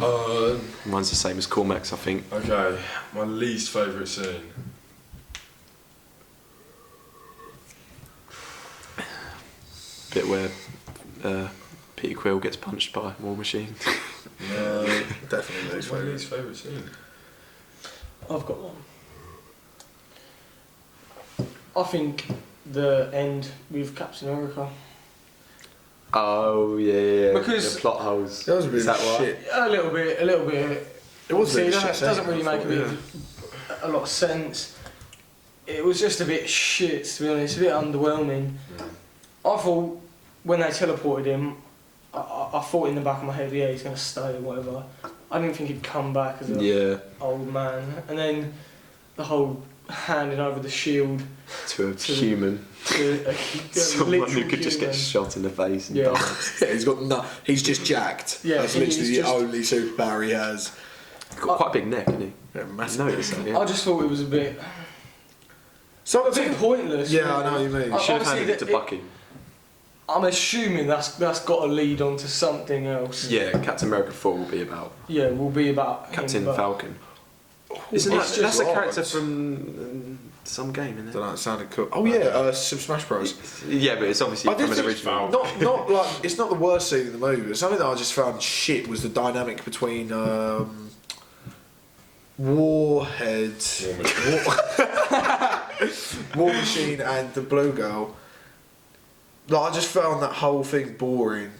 Uh, Mine's the same as Cormac's, I think. okay, my least favourite scene. Bit where Peter Quill gets punched by War Machine. Definitely least My favourite. least favourite scene. I've got one. I think the end with Captain America. Oh yeah. Because- the plot holes. That was a bit Is of that right? shit. A little bit. It was a See, bit it of doesn't, shit. doesn't really make yeah. a lot of sense. It was just a bit shit, to be honest, a bit underwhelming. I thought when they teleported him, I thought in the back of my head, yeah, he's going to stay or whatever. I didn't think he'd come back as an Yeah. old man. And then the whole handing over the shield To a human. to a Someone who literal could just get human. shot in the face and Yeah. die. Yeah, he's got no. He's just jacked. Yeah, That's he's literally the just- only superpower he has. He's got quite a big neck, isn't he? Yeah, I massive. noticed that, yeah. I just thought it was a bit pointless. Yeah, I know really. what you mean. I- Should have obviously handed it to that- Bucky. I'm assuming that's got to lead on to something else. Yeah, Captain America 4 will be about Yeah, will be about Captain him, but Falcon. Isn't it's that, that's just a character right. from some game, isn't Don't it? know, it sounded cool. Oh yeah, Super Smash Bros. Yeah, but it's obviously I did from an think original. not like it's not the worst scene in the movie. But something that I just found shit was the dynamic between Warhead, War Machine, and the Blue Girl. Like I just found that whole thing boring.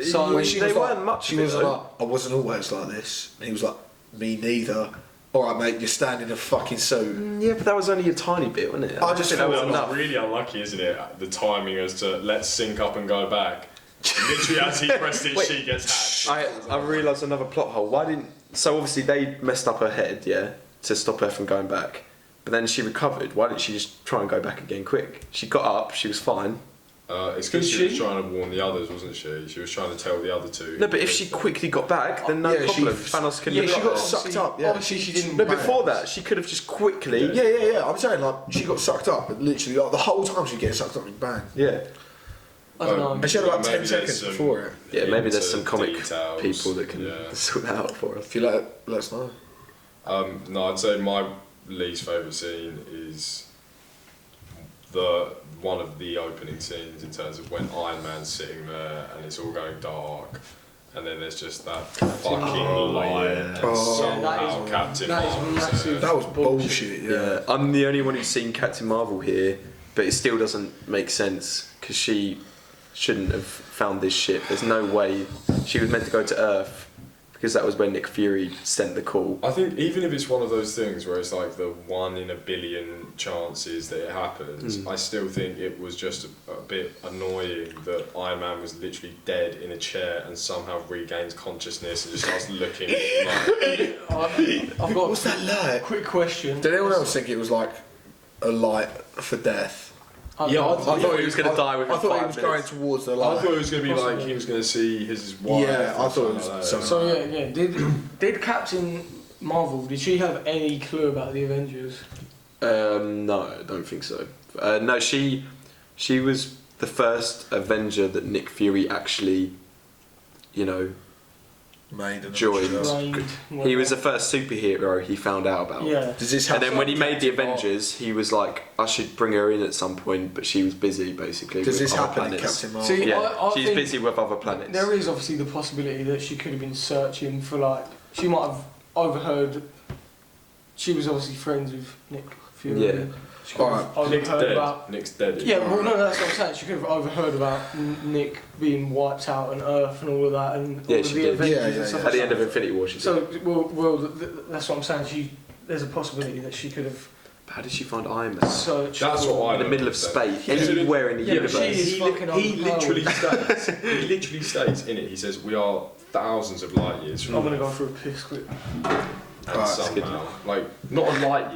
So When she they was weren't like, much She of it, was though. like, I wasn't always like this. And he was like, me neither. All right, mate, you're standing in a fucking suit. Yeah, but that was only a tiny bit, wasn't it? I just think feel that was like enough. Really unlucky, isn't it? The timing as to let's sync up and go back. Literally, as he pressed it, Wait. she gets hacked. I realised another plot hole. Why didn't... So obviously they messed up her head, yeah, to stop her from going back. But then she recovered. Why didn't she just try and go back again quick? She got up, she was fine. It's because Did she was she? trying to warn the others, wasn't she? She was trying to tell the other two. No, but if she quickly got back, then no Yeah, she- problem. Thanos could yeah, have she got got her. sucked up, yeah. Obviously, she didn't. No, before that, she could have just quickly... Yeah. I'm saying like she got sucked up, and literally like the whole time she gets sucked up and bang. Yeah. I don't know. And she had like 10 Maybe there's seconds some before it. Yeah, maybe there's into some comic details. people that can Yeah. sort that out for us. If you let us know. No, I'd say my least favourite scene is one of the opening scenes in terms of when Iron Man's sitting there and it's all going dark, and then there's just that fucking light, and Oh. somehow Yeah, Captain that is Marvel's massive. there. That was bullshit. Yeah, I'm the only one who's seen Captain Marvel here, but it still doesn't make sense because she shouldn't have found this ship. There's no way she was meant to go to Earth because that was when Nick Fury sent the call. I think even if it's one of those things where it's like the 1 in a billion chances that it happens, I still think it was just a bit annoying that Iron Man was literally dead in a chair and somehow regains consciousness and just starts looking like... I've got What's that a light? quick question. Did anyone else think it was like a light for death? Yeah, I thought he was going to die within I thought he 5 was minutes. going towards the I light. thought it was going to be like Possibly. he was going to see his wife. Yeah, I or thought it was something like something. that. So yeah. Did Captain Marvel? Did she have any clue about the Avengers? No, I don't think so. No, she was the first Avenger that Nick Fury actually, Made and Joined. Trained, he was the first superhero he found out about. Yeah. Does this And have then when he made the Captain Avengers, he was like, I should bring her in at some point, but she was busy basically. Does with this other happen in planets. Captain Marvel? See, Yeah, I she's think busy with other planets. There is obviously the possibility that she could have been searching for like she might have overheard. She was obviously friends with Nick Fury. Yeah. She could have Nick's overheard dead. about. Nick's dead. Yeah, well, no, that's what I'm saying. She could have overheard about Nick being wiped out on Earth and all of that, and Yeah, all of she the did. Avengers Yeah, and yeah, stuff yeah. At the like end of that. Infinity War, she did. So, that's what I'm saying. There's a possibility that she could have How did she find Iron Man? searched. That's for- what I In the don't middle of understand. space, anywhere in the Yeah, but universe. she is fucking He literally overpowered. states in it. He says we are thousands of light years from. I'm gonna go for a piss quick. And Right, somehow, like not a light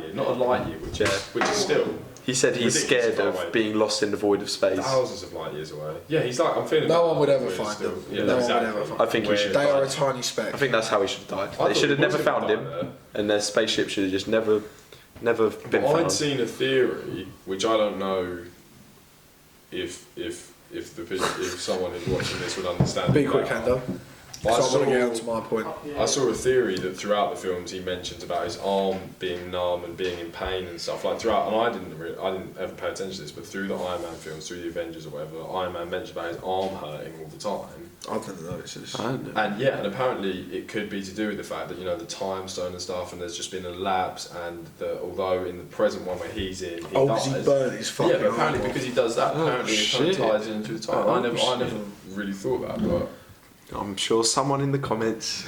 year, which is still He said he's ridiculous scared far of away. being lost in the void of space. thousands of light years away. Yeah, he's like I'm feeling. No that one would ever we're find still- them. Yeah, No one would exactly. ever find I think he We're- should They are a die. tiny speck. I think that's how he should have died. I They thought should have he never was gonna found die him, there. and their spaceship should have just never been But I'd found. seen a theory, which I don't know if someone who's watching this would understand. Be it quick, now. Hendo. But So I'm going to get on to my point. I saw a theory that throughout the films he mentions about his arm being numb and being in pain and stuff like throughout. And I didn't ever pay attention to this, but through the Iron Man films, through the Avengers or whatever, Iron Man mentioned about his arm hurting all the time. I've never noticed this. I don't know. And apparently it could be to do with the fact that the time stone and stuff, and there's just been a lapse, and although in the present one where he's in, he Oh, dies. because he burned his fucking Yeah, but apparently arm off. because he does that, Oh, apparently it kind of shit. ties into the time. Oh, I never shit. really thought that, but. I'm sure someone in the comments,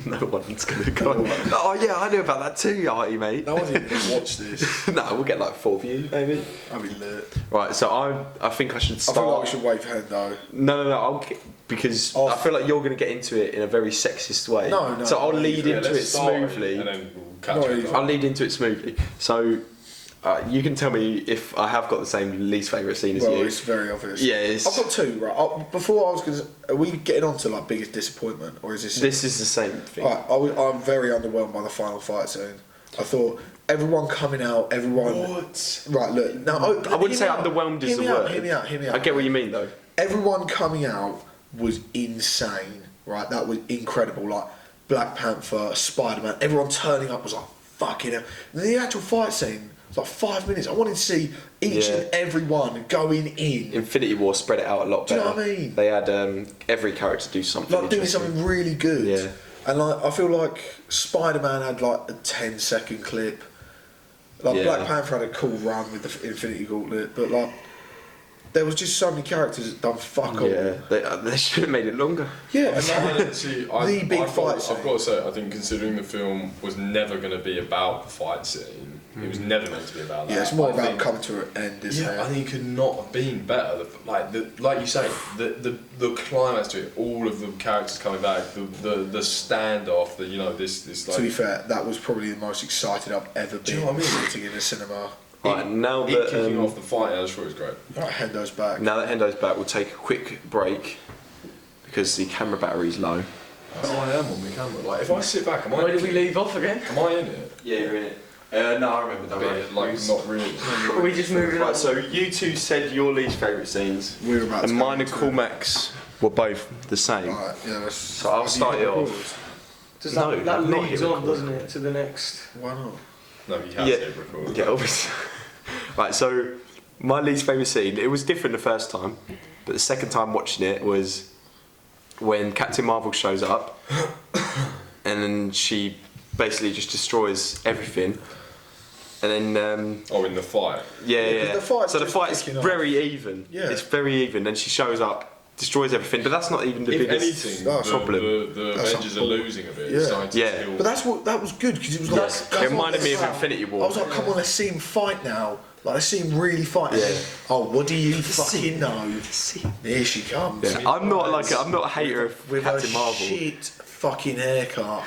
no one's going to go, oh yeah, I knew about that too, Artie, mate. No one's even going to watch this. No, we'll get like 4 views, maybe. I'll be lit. Right, so I think I should I start. feel like we should wait for Hendo. No, because Oh. I feel like you're going to get into it in a very sexist way. No, no. So I'll lead Yeah, into let's it start smoothly. and then we'll catch No, up. you- I'll lead into it smoothly. So You can tell me if I have got the same least favourite scene as Well, you. it's very obvious. Yeah, it's... I've got two, right? Before I was going to... Are we getting on to, like, biggest disappointment? Or is this... This is the same thing. Right, I'm very underwhelmed by the final fight scene. I thought everyone coming out, everyone... What? Right, look... No, I wouldn't say underwhelmed is the word. Hear me out. I get what you mean, though. Everyone coming out was insane, right? That was incredible. Like, Black Panther, Spider-Man, everyone turning up was like, fucking hell. And the actual fight scene... It's like 5 minutes. I wanted to see each and every one going in. Infinity War spread it out a lot Do better. you know what I mean? They had every character do something. Like doing something really good. Yeah. And like I feel like Spider-Man had like a 10-second clip. Like Yeah. Black Panther had a cool run with the Infinity Gauntlet, but like there was just so many characters that done fuck all. Yeah, they should have made it longer. Yeah, and the big fight scene. I've got to say, I think considering the film was never going to be about the fight scene, it was never meant to be about that. Yeah, it's more I about think- coming to an end, isn't Yeah, I it? think it could not have been better. Like you say, the climax to it, all of the characters coming back, the standoff, this like. To be fair, that was probably the most excited I've ever Do you been know what I mean? sitting in a cinema. Right, now it kicking that off the fight, I just thought it was great. Right, Hendo's back. now that Hendo's back, we'll take a quick break because the camera battery's low. Oh, I am on the camera. Like, if I sit back, am I? Where did we leave off again? Am I in it? Yeah, you're in it. No, I remember that. But, like, not really. Are we just moving Right, on? so you two said your least favourite scenes, We're about to and go mine and into it. Cormac's were both the same. Right, yeah, let's... So I'll start it off. Does No, that I'm not leads here on, doesn't it, to the next? Why not? No, you have Yeah. to record. Yeah, obviously. Right, so my least favourite scene, it was different the first time, but the second time watching it was when Captain Marvel shows up and then she basically just destroys everything. And then, Oh, in the fight. yeah. the fight's So the just fight's kicking off. very even. Yeah. It's very even. And she shows up, destroys everything, but that's not even the If biggest anything, that's problem. the That's Avengers are not- losing a bit. Yeah. It's starting to Yeah. kill- But that was good because it was like... That's It reminded me of what- Infinity I War. was like, come on, let's see him fight now. Like, let's see him really fight. Yeah. Oh, what do you fucking know? Here she comes. Yeah, I'm not a hater of With Captain a Marvel. shit fucking haircut.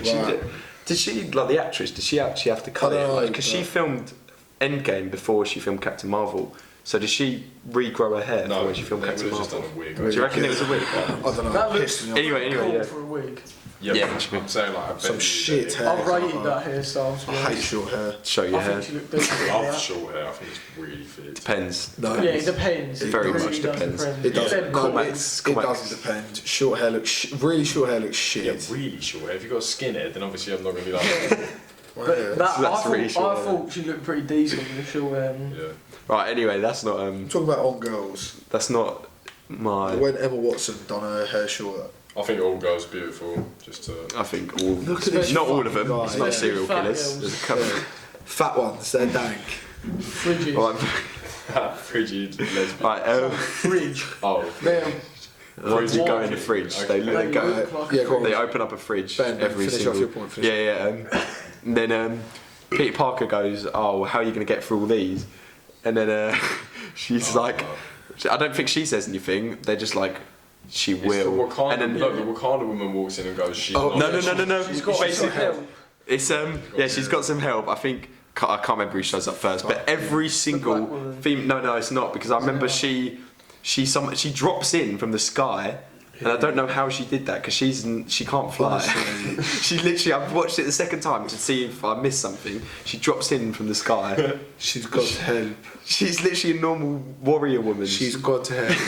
She Right. did she, like the actress, did she actually have to cut I don't know, it? Because she but- filmed Endgame before she filmed Captain Marvel. So did she regrow her hair No, for when she filmed they Captain would have just Marvel? done a wig. Do you reckon it was a wig? I don't know. That it looks- pissed me off. Anyway, Cool yeah. for a wig. Yeah, Yeah, but I'm saying like I bet Some you shit that hair. I've rated that hairstyle. to be I hate honest. short hair. Show your I hair. think she looked decent. I with love that. short hair. I think it's really fit. Depends. No. Yeah, it depends. It very really much does depends. It does. Depends. No, Cormac's- it Cormac's- doesn't depend. Short hair looks really short hair looks shit. Yeah, really short hair. If you've got a skinhead, then obviously I'm not going to be like. Well, But yeah. that, So that's I, really thought, short I hair. thought she looked pretty decent with short hair. Yeah. Right. Anyway, that's not I'm talking about on girls. my. When Emma Watson done her hair short. I think all girls are beautiful. Just to. I think all. Look at this Not all of them. fucking It's guy. not Especially serial fat killers. girls. There's a couple. Fat ones, they're dank. Fridges. Right. Frigid lesbian. Right. Fridge. Oh. Damn. As long as you go in the fridge, they They go. look like Yeah, a go on. They open up a fridge Ben, every finish single. off your point, finish yeah. And then Peter Parker goes, "Oh, how are you going to get through all these?" And then she's like, I don't think she says anything. They're just like, she It's the will. Wakanda, And then no, the Wakanda woman walks in and goes, she's Oh, not. no. She's got Basically, some help. it's yeah, she's got some help. I think I can't remember who shows up first, but every single black woman. female. No, it's not because I remember she drops in from the sky. And I don't know how she did that because she can't fly. She literally, I've watched it the second time to see if I missed something. She drops in from the sky. She's got to help. She's literally a normal warrior woman. She's got to help.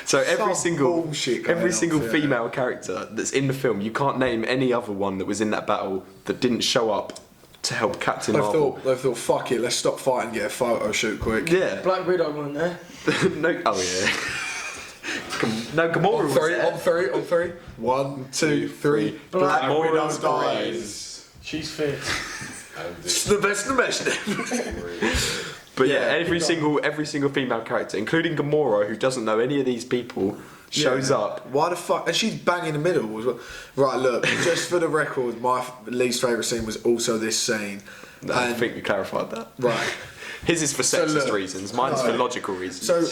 So every Some single bullshit going every on single there. female character that's in the film, you can't name any other one that was in that battle that didn't show up to help Captain Marvel. They thought, fuck it, let's stop fighting and get a photo shoot quick. Yeah. Black Widow weren't there. No. Oh yeah. No, Gamora On was three, there. on three. 1, 2, 3. Black Black Widow Widow dies. She's fit. And It's this the best of the best. But yeah, Yeah, every single female character, including Gamora, who doesn't know any of these people, shows up. Why the fuck? And she's bang in the middle as well. Right, look, just for the record, my least favourite scene was also this scene. I And- think we clarified that. Right. His is for So sexist look, reasons. Mine's for no. logical reasons. So,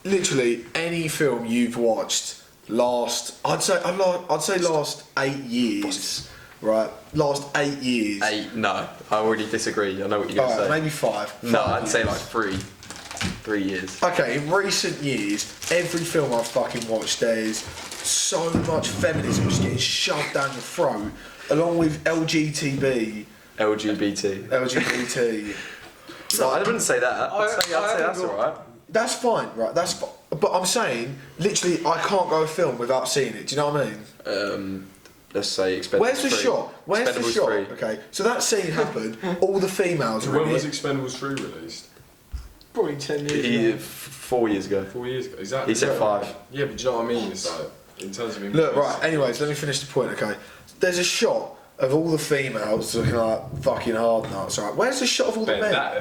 literally, any film you've watched last 8 years, right? Last 8 years. 8? No, I already disagree. I know what you're going to Alright, say. maybe 5. No, I'd say like 3. 3 years. Okay, in recent years, every film I've fucking watched, there's so much feminism just getting shoved down your throat, along with LGBT. LGBT. No, I wouldn't say that. I'd say that's agree. alright. That's fine, right? That's fine. But I'm saying, literally, I can't go a film without seeing it. Do you know what I mean? Let's say Expendables 3. Where's the shot? Where's the Expendables shot? 3. Okay, so that scene happened. All the females are When in was it. Expendables 3 released? Probably 10 years ago. 4 years ago. 4 years ago. Exactly. He said 5. Yeah, but do you know what I mean? It's like, in terms of... Look, right, anyways, let me finish the point, okay? There's a shot of all the females looking like fucking hard nuts, right? Where's the shot of all the Ben, men? that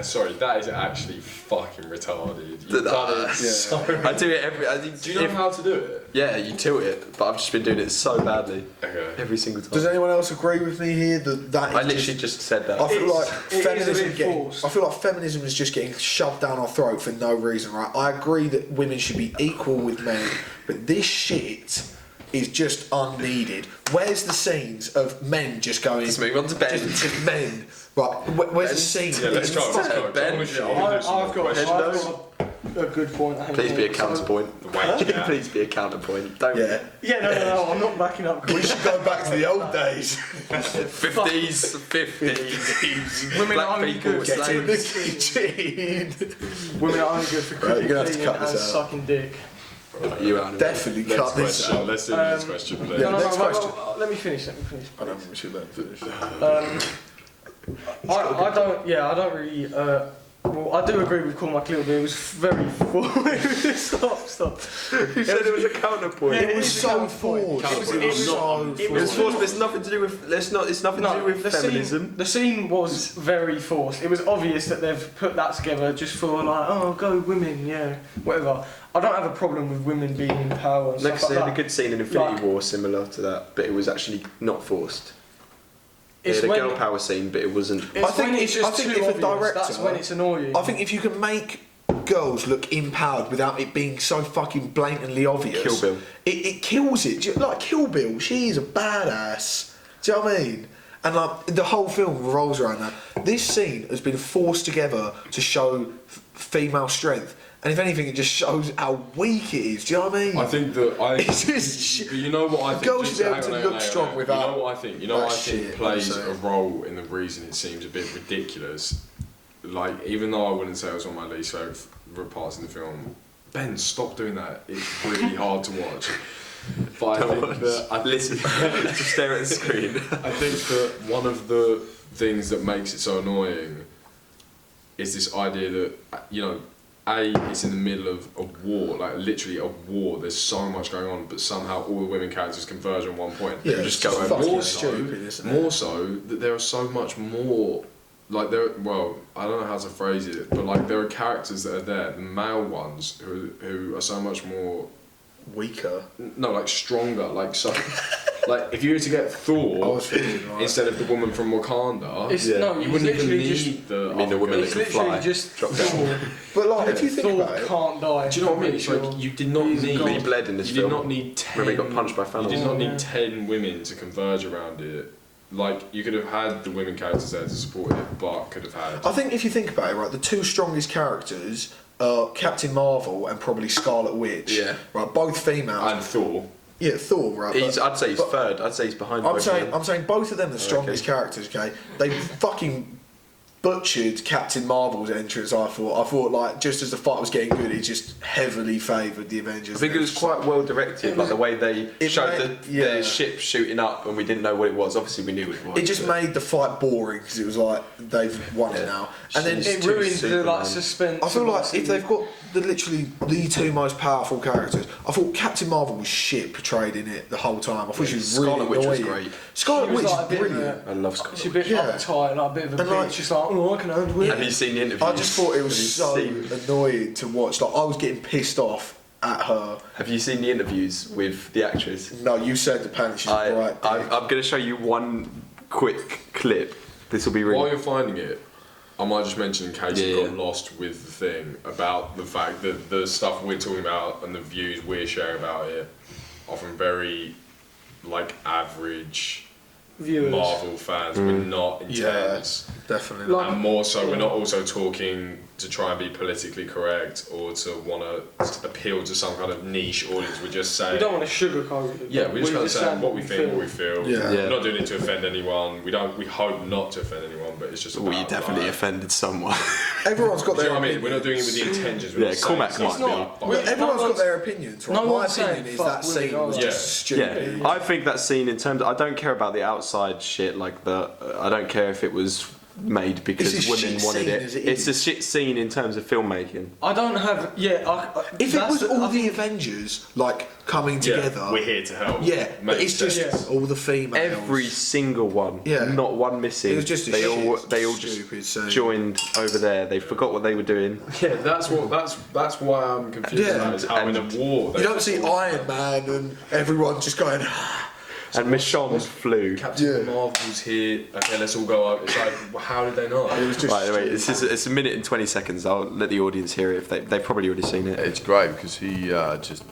is actually fucking retarded. You've Did done it I? so... I do it every. Do you know how to do it? Yeah, you tilt it, but I've just been doing it so badly Okay. every single time. Does anyone else agree with me here that is I literally just said that. I feel It's- like it is a feminism bit getting. forced. I feel like feminism is just getting shoved down our throat for no reason, right? I agree that women should be equal with men, but this shit is just unneeded. Where's the scenes of men just going? Let's move on to Ben. Just men. Right. Where's the scene? Yeah, let's go. Let's go. Ben, I wanna do I've some more got questions. a good point. I think. Please be a counterpoint. The wage gap. Please be a counterpoint. Don't. Yeah. Yeah, no, I'm not backing up. We should go back to the old days. 50s, 50s. Women Black are only people, good. Get in the slaves. kitchen. Women are only good for Right, cooking you're gonna have to cut and this out. sucking dick. You out. Definitely Next cut this question. out. Let's do the next question, please. Yeah, next question. Let me finish. I don't think we should let him finish. I don't really. Well, I do agree with Cormac a little bit. It was very stop. Who said it was a counterpoint? Yeah, It was is a so counterpoint. forced. It was so not- it It's was- forced, but it's nothing to do with. It's nothing to do with the feminism. the scene was very forced. It was obvious that they've put that together just for like, oh, go women, yeah, whatever. I don't have a problem with women being in power and Next, stuff they like had a that. good scene in Infinity Like- War similar to that, but it was actually not forced. They It's had a when, girl power scene, but it wasn't. it's I think when it's if- just I think too if a obvious, director- that's when it's annoying. I think if you can make girls look empowered without it being so fucking blatantly obvious, Kill Bill. it kills it. Like Kill Bill, she is a badass. Do you know what I mean? And like the whole film revolves around that. This scene has been forced together to show female strength, and if anything, it just shows how weak it is. Do you know what I mean? I think that It's just But you know what I think? Girls just should be able hang to on, look hang on, strong hang on. without You know what I think? You know that what I think shit, plays I'm a saying. role in the reason it seems a bit ridiculous. Like, even though I wouldn't say it was one of my least favourite parts in the film, Ben, stop doing that. It's really hard to watch. But I think that Listen, just stare at the screen. I think that one of the things that makes it so annoying is this idea that, you know, it's in the middle of a war, like literally a war. There's so much going on, but somehow all the women characters converge on one point. Yeah, They it's just go fucking more stupid, isn't it? more so that there are so much more. Like well, I don't know how to phrase it, but like there are characters that are there, the male ones who are so much more weaker. no, like stronger, like so. Like if you were to get I Thor was thinking, right. instead of the woman from Wakanda, It's, Yeah. no, you it's wouldn't even literally need just. the. I mean, the women It's that can literally fly. just Drop down. Thor. But like, if you think Thor about it, can't die. Do you know what I mean? It's Sure. like you did not He's need. gone. He bled in this You film. did not need 10. Remember he got punched by Thanos. You did not Yeah. need 10 women to converge around it. Like you could have had the women characters there to support it, but could have had. I think if you think about it, right, the two strongest characters are Captain Marvel and probably Scarlet Witch. Yeah. Right, both females. And Thor. Yeah, Thor, right. I'd say he's but- third. I'd say he's behind. I'm both saying, of them. I'm saying both of them are the strongest characters. Okay, they fucking butchered Captain Marvel's entrance. I thought like just as the fight was getting good, it just heavily favoured the Avengers. I think it was quite well directed, like the way they It showed made- the yeah. ship shooting up and we didn't know what it was. Obviously, we knew what it was. It just but- made the fight boring because it was like they've won it now, and then It Two ruined the Superman. like suspense. I feel of like what's in if they've got the two most powerful characters, I thought Captain Marvel was shit portrayed in it the whole time. I thought she was Scarlet really Witch was annoying. great. Scarlet She was Witch like a is bit of a- brilliant. I love She's a Scarlet. bit Yeah. uptight, like a bit of a And bitch. like- Just like, oh, I can handle it. Have you seen the interview? I just thought it was so annoying to watch. Like I was getting pissed off at her. Have you seen the interviews with the actress? No, you said apparently she's right. I'm going to show you one quick clip. This will be really. While you're finding it, I might just mention in case you Yeah. got lost with the thing about the fact that the stuff we're talking about and the views we're sharing about it are from very like average viewers. Marvel fans. We're not intense. Definitely. Like- And more so, we're not also talking to try and be politically correct or to want to appeal to some kind of niche audience. We're just saying. We don't want to sugarcoat it. Yeah, we're just kind of saying saying what we think, what we feel. Yeah. We're not doing it to offend anyone. We hope not to offend anyone, but it's just about. Well, you definitely offended someone. Everyone's got Do you their know what I mean? opinions. We're not doing it with the intentions. We're Yeah, not saying Cormac something might be. like- Well, Everyone's no got their opinions, right? no My one's saying opinion is fuck that women, scene are was they? just Yeah, stupid. I think that scene in terms. I don't care about the outside shit. Like I don't care if it was made because It's a women shit wanted scene it. as it It's is. a shit scene in terms of filmmaking. I don't have. If it was all the Avengers like coming together, we're here to help. yeah, but Makes it's just sense. all the females. Every single one. Yeah. Not one missing. It was just a they all shit, they all stupid just scene. joined over there. They forgot what they were doing. Yeah, that's why I'm confused. Yeah. About is how in a war. You don't see Iron Man and everyone just going. And Michonne flew. Captain Marvel's here. Okay, let's all go out. It's like, well, how did they know? It was just. Right, anyway, it's a minute and 20 seconds. I'll let the audience hear it if they've probably already seen it. It's great because he just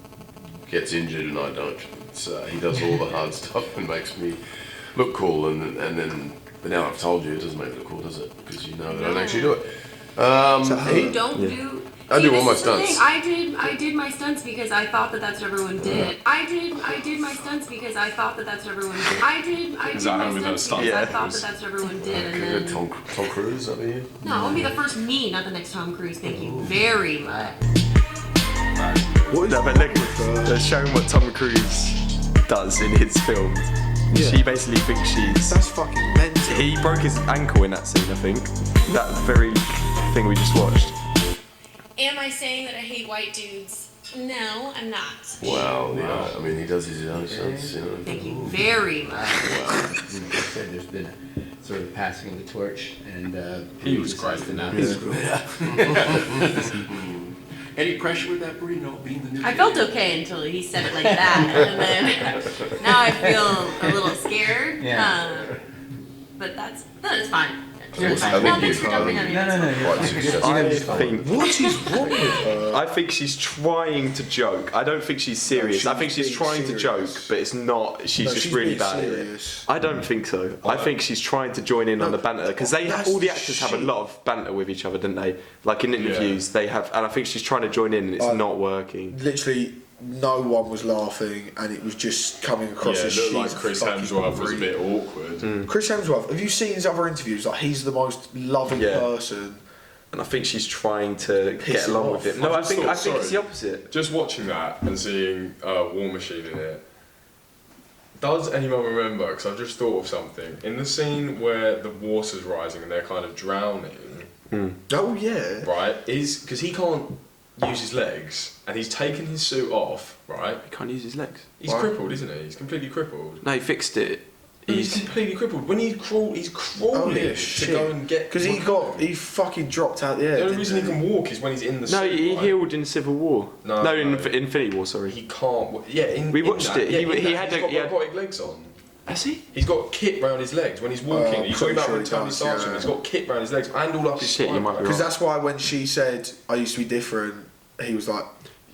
gets injured and I don't. He does all the hard stuff and makes me look cool, and then. But now I've told you, it doesn't make it look cool, does it? Because you know that I don't actually do it. You don't do. I See, do all this my is the thing. stunts. I did my stunts because I thought that that's what everyone did. I did my stunts because I thought that that's what everyone did. I did Is my that how we done stunts stunt? because I Yeah. thought that that's what everyone did. And then Tom Cruise over here. no, I want to be the first me, not the next Tom Cruise. Thank you very much. What is No, but look, they're showing what Tom Cruise does in his films. Yeah. She basically thinks she's. That's fucking mental. He broke his ankle in that scene, I think. That very thing we just watched. Am I saying that I hate white dudes? No, I'm not. Wow, yeah. I mean, he does his own stunts, you know. Thank you very much. Wow. Like I said, there's been a sort of passing of the torch, and He was great in that. Any pressure with that, Brie? No, being the new. I felt okay until he said it like that, and then now I feel a little scared. Yeah. But that's fine. You're fine. I No, think thanks for you jumping on me. No, you're Quite fine. successful. I think. What is wrong with her? I think she's trying to joke. I don't think she's serious. she's I think she's being trying to joke, serious. but it's not. She's No, just she's really being bad serious. at it. I don't think so. I think she's trying to join in on the banter because that's all the actors have a shit. lot of banter with each other, don't they? Like in interviews, they have, and I think she's trying to join in, and it's not working. Literally, no one was laughing, and it was just coming across Yeah, as it looked like she's Chris fucking Hemsworth was a rude. bit awkward. Chris Hemsworth, have you seen his other interviews? Like, he's the most loving Yeah. person. And I think she's trying to Piss get him along off. with it. No, I I just think thought- I think it's sorry. the opposite. Just watching that and seeing War Machine in it. Does anyone remember? Because I've just thought of something. In the scene where the water's rising and they're kind of drowning, Oh yeah. right? Is because he can't use his legs and he's taken his suit off, right? He can't use his legs. He's Why? crippled, isn't he? He's completely crippled. No, he fixed it. He's completely crippled. When he's Oh crawling yeah, to shit. go and get. Because he fucking dropped out the air. The only didn't reason he can walk is when he's in the No, suit. he right? healed in Civil War. No, in no. Infinity War. Sorry. He can't. Yeah, We in watched that, it. Yeah, He- in he that, had he's a- got he had- robotic legs on. Has he? He's got kit round his legs when he's walking. I'm You're talking pretty about sure when he Tony does, starts him. yeah. He's got kit round his legs and all up his Shit, spine. you might be Because right. that's why when she said, I used to be different, he was like,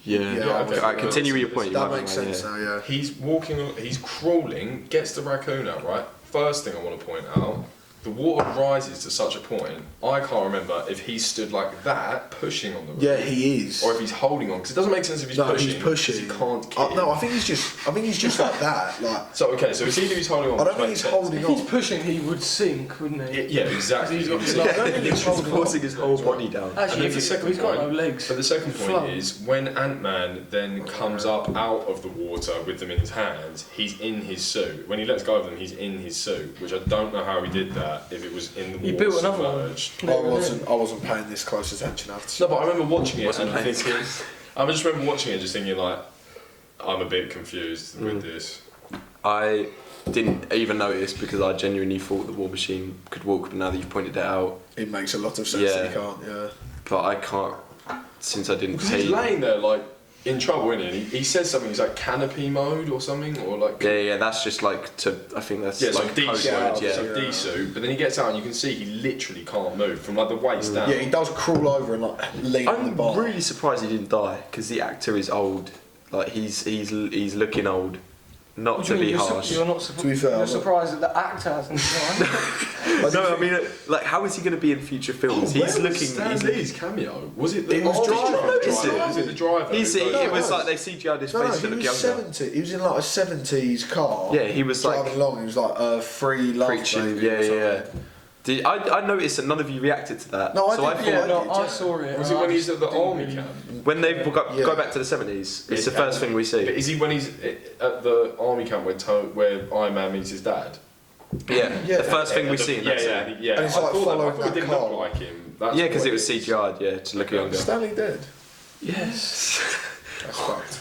Yeah. Yeah, okay. Alright, continue with your point. you that might be makes right, sense yeah. now, yeah. He's walking, he's crawling, gets the raccoon out, right? First thing I want to point out, the water rises to such a point, I can't remember if he stood like that, pushing on the roof. Yeah, he is. Or if he's holding on, because it doesn't make sense if he's No, pushing. he's pushing. 'cause He can't kick. No, I think he's just like that. Like, So, okay, so it's either he's holding on. I don't which think makes he's sense. holding If he's on. pushing, he would sink, wouldn't he? Yeah, exactly. He's got He's like, I don't like- think he's He's holding on. forcing his whole body down. And Actually, then if the second he's got point, no legs. But the second point Float. is when Ant-Man then comes up out of the water with them in his hands, he's in his suit. When he lets go of them, he's in his suit, which I don't know how he did that. If it was in the water He built another one. submerged. I wasn't paying this close attention after. No, but I remember watching it Wasn't and paying thinking. I just remember watching it, just thinking like, I'm a bit confused Mm. with this. I didn't even notice because I genuinely thought the War Machine could walk, but now that you've pointed it out, It makes a lot of sense Yeah. that he can't, yeah. but I can't, since I didn't Because pay. he's laying there like in trouble, isn't he? He says something. He's like canopy mode or something, or like. Yeah, that's just like to. I think that's Yeah, it's like like code D-suit, word, it's yeah. like D-suit, but then he gets out and you can see he literally can't move from like the waist down. Yeah, he does crawl over and like lean on the I'm bar. really surprised he didn't die because the actor is old. Like he's looking old. not What to do you be mean? harsh. You're not To be fair, you're I'm not- surprised that the actor hasn't tried. No, I mean, like, how is he going to be in future films? He's looking. Stan He's Lee's cameo. Was it the He was army driving. driver? Is it? Was it the driver? He's, who it goes- was no. like they CGI'd his No, face to he look was younger. 70. He was in like a 70s car. Yeah, he was like driving along. He was like a free love preaching. baby. Yeah, or yeah. something. I noticed that none of you reacted to that. No, I so did. Yeah, no, did, I yeah. saw it. Was and it when I he's just at the didn't army really- camp? When they go Yeah. back to the 70s, it's the Yeah. first thing we But see. is he when he's at the army camp where Iron Man meets his dad? Yeah, Yeah. the first thing we see in that scene. yeah. And it's I like thought following I thought that it didn't car. look like him. That's Yeah, because what it was CGI'd, yeah, to look younger. Stanley dead. Yes. That's fucked.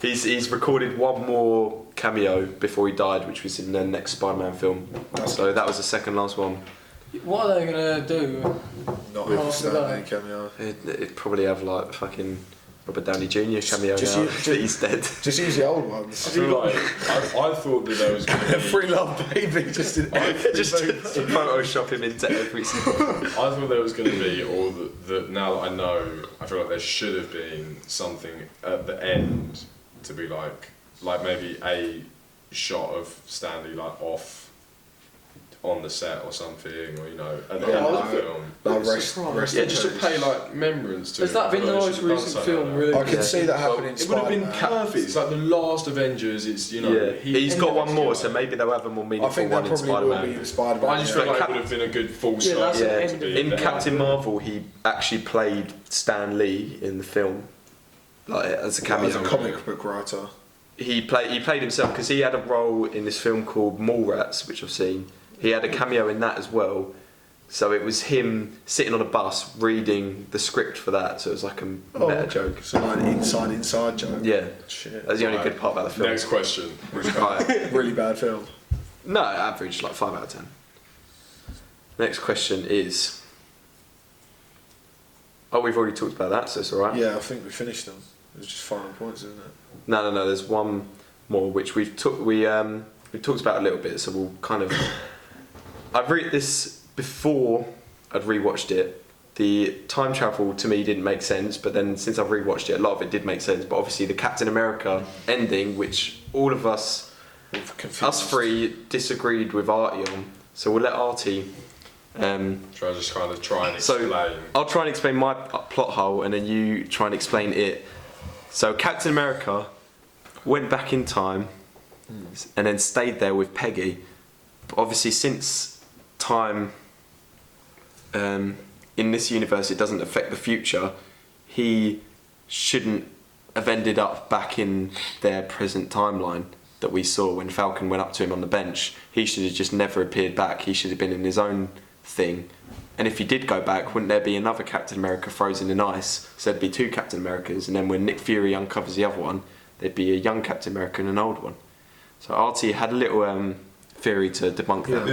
He's recorded one more cameo before he died, which was in the next Spider-Man film. So that was the second last one. What are they gonna do? Not Well, with Stanley that- cameo. It'd probably have like fucking Robert Downey Jr. cameo Just now you- that he's dead. Just use the old I ones. feel like I thought that there was going to be. Free love baby. Just in Just Photoshop him into every single. I thought there was going to be, or that now that I know, I feel like there should have been something at the end to be like maybe a shot of Stanley like off on the set or something, or at the end of the film. Like rest Yeah, in just to peace. pay like remembrance to. Has that him. been the I most should have done recent something film? like that. Really? I can see that happening in It would have been Spider-Man. perfect. It's like the last Avengers. It's Yeah, he's got one more, so maybe they'll have a more I meaningful think one that in probably will be Spider-Man. in Spider-Man. But I just feel But like Cap- it would have been a good full Yeah, start. that's Yeah, the end of it. in Yeah. Captain Marvel, he actually played Stan Lee in the film, like as a cameo. As a comic book writer. He played himself because he had a role in this film called Mallrats, which I've seen. He had a cameo in that as well. So it was him sitting on a bus reading the script for that. So it was like a meta joke. So like an inside joke. Yeah, Shit. that's the only Right. good part about the film. Next question. Right. Really bad film. No, average like 5 out of 10. Next question is. Oh, we've already talked about that, so it's alright. Yeah, I think we finished them. It was just final points, isn't it? No. There's one more which we've talked about a little bit. So we'll kind of. I've read this before I'd rewatched it. The time travel to me didn't make sense, but then since I've rewatched it, a lot of it did make sense. But obviously the Captain America ending, which all of us, us three, disagreed with Artie on. So we'll let Artie. Try and explain. So I'll try and explain my plot hole, and then you try and explain it. So Captain America went back in time, and then stayed there with Peggy. But obviously, since time in this universe it doesn't affect the future, he shouldn't have ended up back in their present timeline that we saw when Falcon went up to him on the bench. He should have just never appeared back. He should have been in his own thing. And if he did go back, wouldn't there be another Captain America frozen in ice? So there'd be two Captain Americas, and then when Nick Fury uncovers the other one, there'd be a young Captain America and an old one. So Artie had a little theory to debunk that.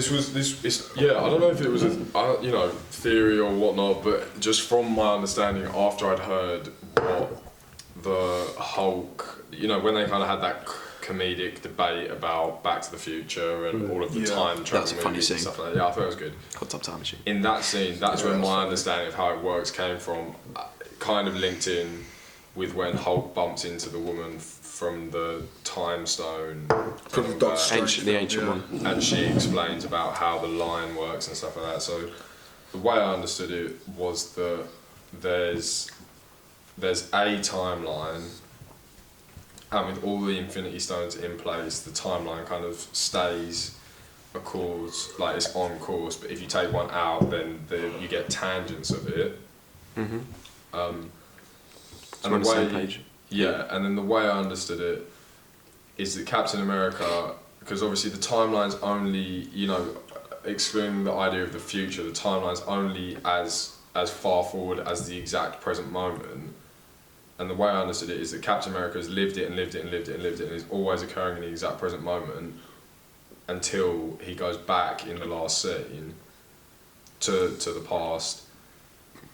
I don't know if it was a theory or whatnot, but just from my understanding, after I'd heard what the Hulk, when they kind of had that comedic debate about Back to the Future and all of the time travel was a funny movies and scene. stuff like that. Yeah, I thought it was good. Hot Tub Time Machine. In that scene, that's where my understanding of how it works came from. Kind of linked in with when Hulk bumps into the woman from the Time Stone, From the Doctor Strange The film, ancient yeah. one. and she explains about how the line works and stuff like that. So the way I understood it was that there's a timeline, and with all the Infinity Stones in place, the timeline kind of stays a course, like it's on course. But if you take one out, then you get tangents of it. Mm-hmm. And on the the same way, page. yeah, and then the way I understood it is that Captain America, because obviously the timeline's only, excluding the idea of the future, the timeline's only as far forward as the exact present moment. And the way I understood it is that Captain America has lived it and lived it and lived it and lived it, and is always occurring in the exact present moment until he goes back in the last scene to the past.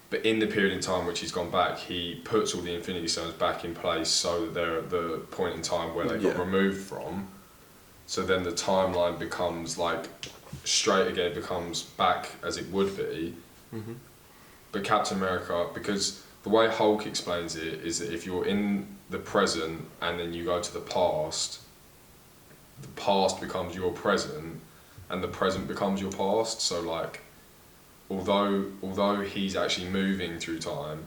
But in the period in time which he's gone back, he puts all the Infinity Stones back in place so that they're at the point in time where they got removed from. So then the timeline becomes like straight again, becomes back as it would be. Mm-hmm. But Captain America, because the way Hulk explains it is that if you're in the present and then you go to the past, the past becomes your present, and the present becomes your past. So like, although he's actually moving through time,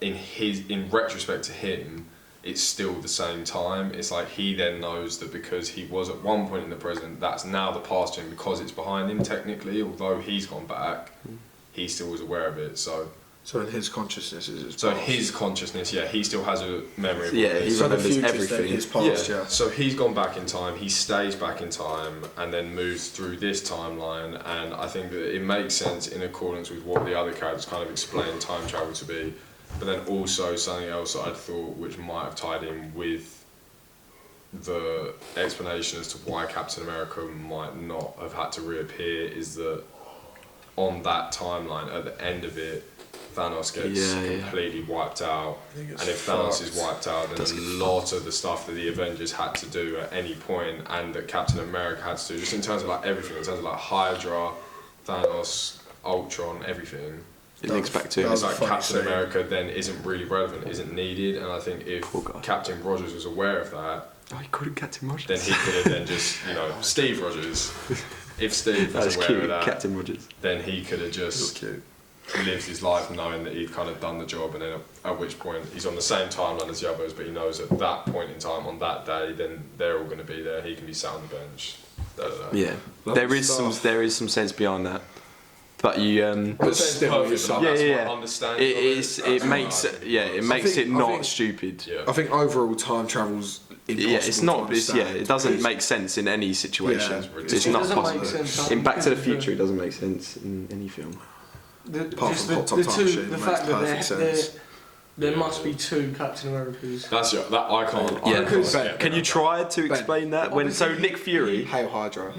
in retrospect to him, it's still the same time. It's like he then knows that because he was at one point in the present, that's now the past to him because it's behind him technically. Although he's gone back, he still was aware of it. So in his consciousness is his so past. his consciousness, yeah, he still has a memory of all Yeah, this. he So the remembers future's then everything. his past, yeah. So he's gone back in time, he stays back in time, and then moves through this timeline. And I think that it makes sense in accordance with what the other characters kind of explain time travel to be. But then also something else that I thought which might have tied in with the explanation as to why Captain America might not have had to reappear is that on that timeline, at the end of it, Thanos gets completely wiped out, and if Thanos is wiped out, then a lot of the stuff that the Avengers had to do at any point, and that Captain America had to do, just in terms of like everything, in terms of like Hydra, Thanos, Ultron, everything. It links back to It's like Captain America then isn't really relevant, isn't needed, and I think if Captain Rogers was aware of that, he called him Captain Rogers. then he could have then just, Steve Rogers. If Steve was aware cute, of that, Captain Rogers. then he could have just lived his life knowing that he'd kind of done the job, and then at which point he's on the same timeline as the others, but he knows at that point in time, on that day, then they're all going to be there. He can be sat on the bench. Yeah, there is some sense behind that, but you But still, Understand. it makes it not stupid. Yeah. I think overall time travel's impossible. Yeah, it's not. to understand. It doesn't make sense in any situation. Yeah, it's it not doesn't make possible. sense, In Back to the because Future, it doesn't make sense in any film. Apart from Hot Tub Time Machine, it makes perfect sense. There must be two Captain Americas. That I can't. Yeah, I can you try to explain that? So Nick Fury, Hail Hydra.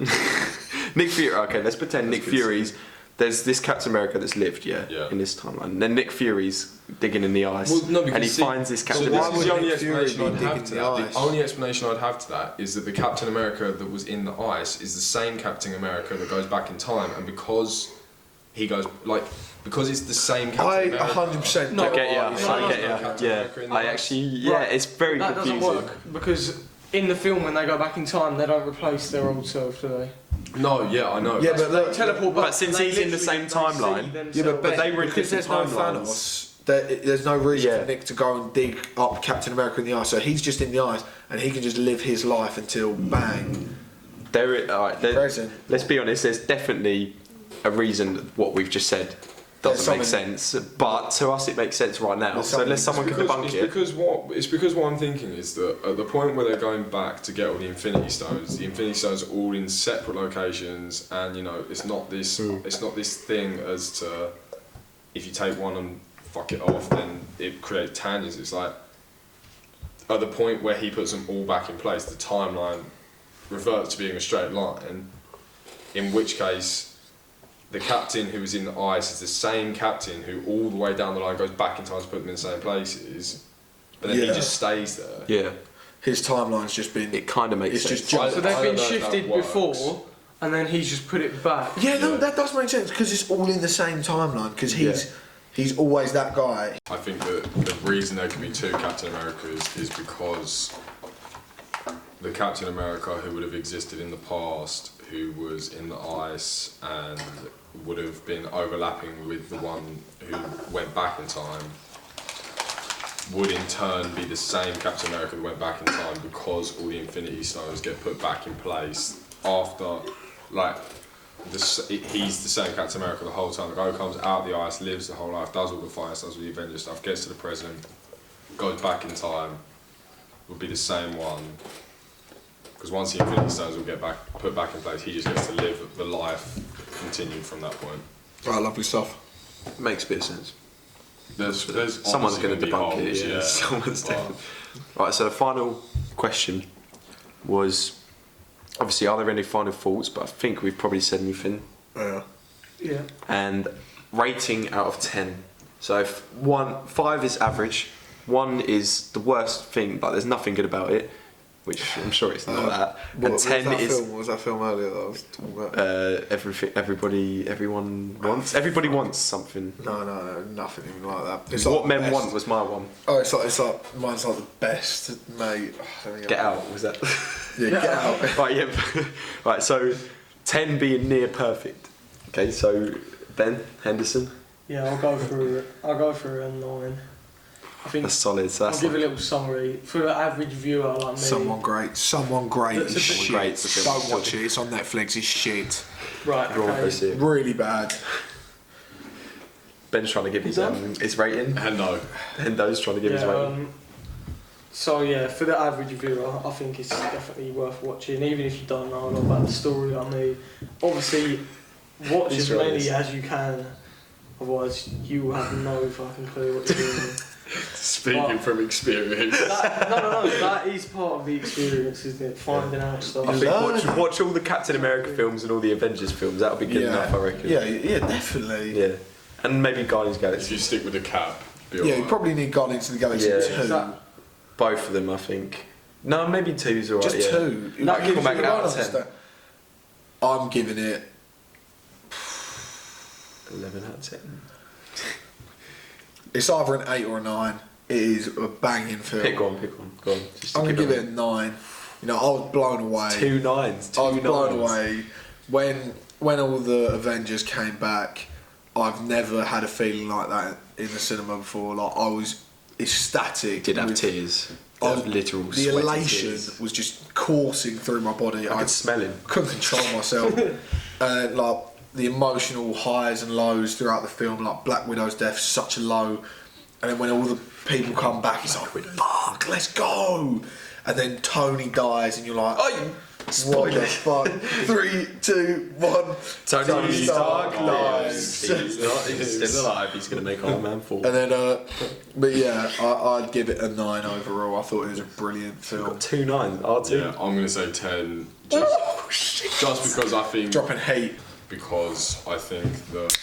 Nick Fury. Okay, let's pretend Nick Fury's. There's this Captain America that's lived, in this timeline. And then Nick Fury's digging in the ice, and he finds this Captain why America. would the only Nick Fury explanation be I'd have digging to the that. ice? The only explanation I'd have to that is that the Captain America that was in the ice is the same Captain America that goes back in time, and because it's the same Captain America. 100% No, I get ya. Captain America in the ice. It's very That confusing. doesn't work because in the film when they go back in time, they don't replace their old self, do they? No, yeah, I know. Yeah, but They teleport back. But since they he's in the literally- same they see timeline- themselves. Yeah, but they were in because there's different no timelines. Thanos, there's no reason Yeah. for Nick to go and dig up Captain America in the ice. So he's just in the ice, and he can just live his life until bang. Present. Let's be honest. There's definitely a reason that what we've just said doesn't make sense, but to us it makes sense right now. So unless someone can debunk it. It's because what I'm thinking is that at the point where they're going back to get all the Infinity Stones are all in separate locations, and it's not this thing as to if you take one and fuck it off, then it creates tangents. It's like at the point where he puts them all back in place, the timeline reverts to being a straight line. In which case, the captain who was in the ice is the same captain who all the way down the line goes back in time to put them in the same places, but then he just stays there. Yeah, His timeline's just been. it kind of makes It's sense. just jumped. So they've I been don't know if that shifted works. before, and then he's just put it back. Yeah, no, that does make sense because it's all in the same timeline. Because he's always that guy. I think that the reason there can be two Captain Americas is because the Captain America who would have existed in the past, who was in the ice and would have been overlapping with the one who went back in time, would in turn be the same Captain America that went back in time because all the Infinity Stones get put back in place after, he's the same Captain America the whole time. The guy who comes out of the ice, lives the whole life, does all the fights, does all the Avengers stuff, gets to the present, goes back in time, would be the same one. Because once the Infinity Stones will get put back in place, he just gets to live the life continued from that point. Right, lovely stuff. Makes a bit of sense. There's Someone's going to obviously debunk gonna be it. holes, Yeah, someone's but- definitely. Right. So the final question was, obviously, are there any final thoughts? But I think we've probably said anything. Yeah. Yeah. And rating out of 10. So if 5 is average, 1 is the worst thing, but there's nothing good about it. which I'm sure it's not that. What And was 10 that is film? What was that film earlier that I was talking about? everybody wants something. No, nothing even like that. It's What like Men the best. Want was my one. Oh, it's like mine's like the best, mate. Oh, let me Get Out was that? Yeah, Get Out. Right, yeah. Right, so 10 being near perfect. Okay, so Ben Henderson, Yeah, I'll go for a 9. I think that's solid. So I'll that's give a little summary for the average viewer like me. Someone great That's is a shit. great, it's a film. Don't watch it. It's on Netflix. It's shit. Right. everyone go Okay. see it. Really bad. Ben's trying to give his rating. Hendo. Hendo's trying to give his rating. So yeah, for the average viewer, I think it's definitely worth watching, even if you don't know a lot about the story. I mean, obviously, watch as many as you can, otherwise you will have no fucking clue what you're doing. Speaking from experience. No, that is part of the experience, isn't it? Finding out stuff. I think watch all the Captain America films and all the Avengers films. That'll be good enough, I reckon. Yeah, definitely. Yeah. And maybe Guardians of the If Galaxy. you stick with the cap, be Yeah, you alright. probably need Guardians of the Galaxy Yeah. 2. Both of them, I think. No, maybe two's alright. Just yeah. 2. That gives Come you back out of 10. I'm giving it 11 out of 10. It's either an 8 or a 9. It is a banging film. Pick one. Go on. Just I'm gonna keep give it a 9. You know, I was blown away. 2 9s. I was blown away when all the Avengers came back. I've never had a feeling like that in the cinema before. Like I was ecstatic. Did have with- tears. I was- Literal The sweaty elation tears. was just coursing through my body. I could smell him. couldn't control myself. Like the emotional highs and lows throughout the film. Like Black Widow's death, such a low, and then when all the people come back, it's like, fuck, let's go. And then Tony dies, and you're like, Oh, what the fuck? 3, 2, 1. Tony Stark Stark lives. He's still alive. He's going to make Iron Man 4. And then, but yeah, I'd give it a 9 overall. I thought it was a brilliant film. 2 9. R2. Yeah, I'm going to say 10. Just because I think. Dropping hate. Because I think that.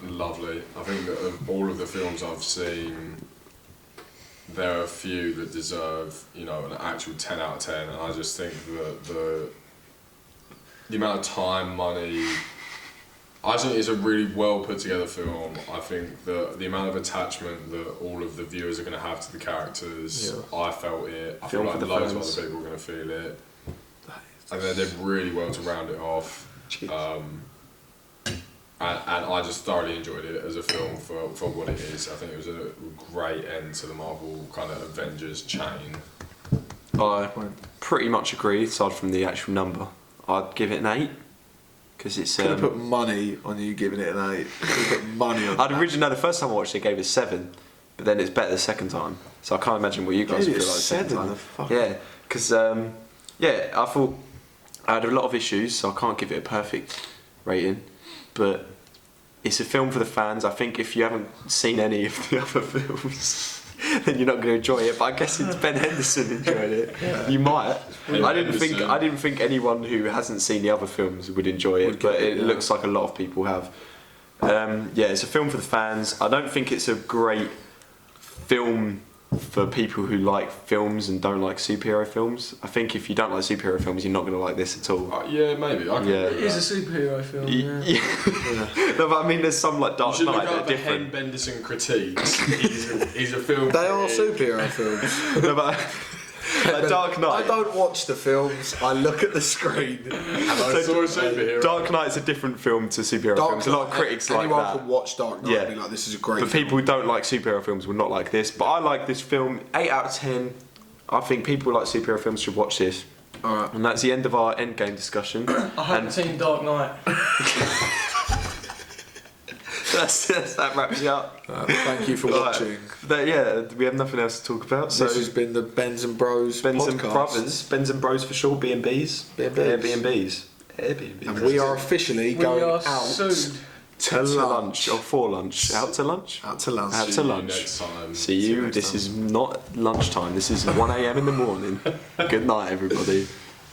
Lovely. I think that of all of the films I've seen, there are a few that deserve, an actual 10 out of 10, and I just think that the amount of time, money, I think it's a really well put together film. I think that the amount of attachment that all of the viewers are going to have to the characters, I felt it. I feel Film like for the loads fans. of other people are going to feel it. And then they're really well to round it off. And I just thoroughly enjoyed it as a film for what it is. I think it was a great end to the Marvel kind of Avengers chain. I pretty much agree, aside from the actual number. I'd give it an 8. Because it's. Could have put money on you giving it an 8. Could have put money on I'd originally, the first time I watched it, I gave it 7. But then it's better the second time. So I can't imagine what you guys Gave feel it like the second 7, time. the fuck? Yeah, because I thought I had a lot of issues, so I can't give it a perfect rating. But it's a film for the fans. I think if you haven't seen any of the other films, then you're not going to enjoy it. But I guess it's Ben Henderson enjoyed it. Yeah. You might. I didn't think anyone who hasn't seen the other films would enjoy it, but it looks like a lot of people have. It's a film for the fans. I don't think it's a great film for people who like films and don't like superhero films. I think if you don't like superhero films, you're not going to like this at all. Yeah, maybe. I can Yeah. It is a superhero film. Yeah. No, but I mean, there's some like Dark You should Knight look that up are the different. Hen Benderson critiques. he's a film. They are superhero films. No, but like Dark Knight. I don't watch the films. I look at the screen. And I saw a superhero. Dark Knight's a different film to superhero films. A lot of critics like anyone that. can watch Dark Knight and be like, this is a great But film. people who don't like superhero films will not like this. But I like this film. 8 out of 10. I think people who like superhero films should watch this. Alright. And that's the end of our Endgame discussion. I haven't seen Dark Knight. that wraps it up. Thank you for watching. We have nothing else to talk about. So This has been the Benz and Bros Benz and podcast. Brothers, Benz and Bros for sure, B&Bs, B&Bs. Airbnbs. And we are officially We going are out sued. to lunch. or for lunch. Out to lunch. Out to lunch. Out See to you lunch. next time. See you. next This time. is not lunchtime. This is 1 a.m. in the morning. Good night, everybody.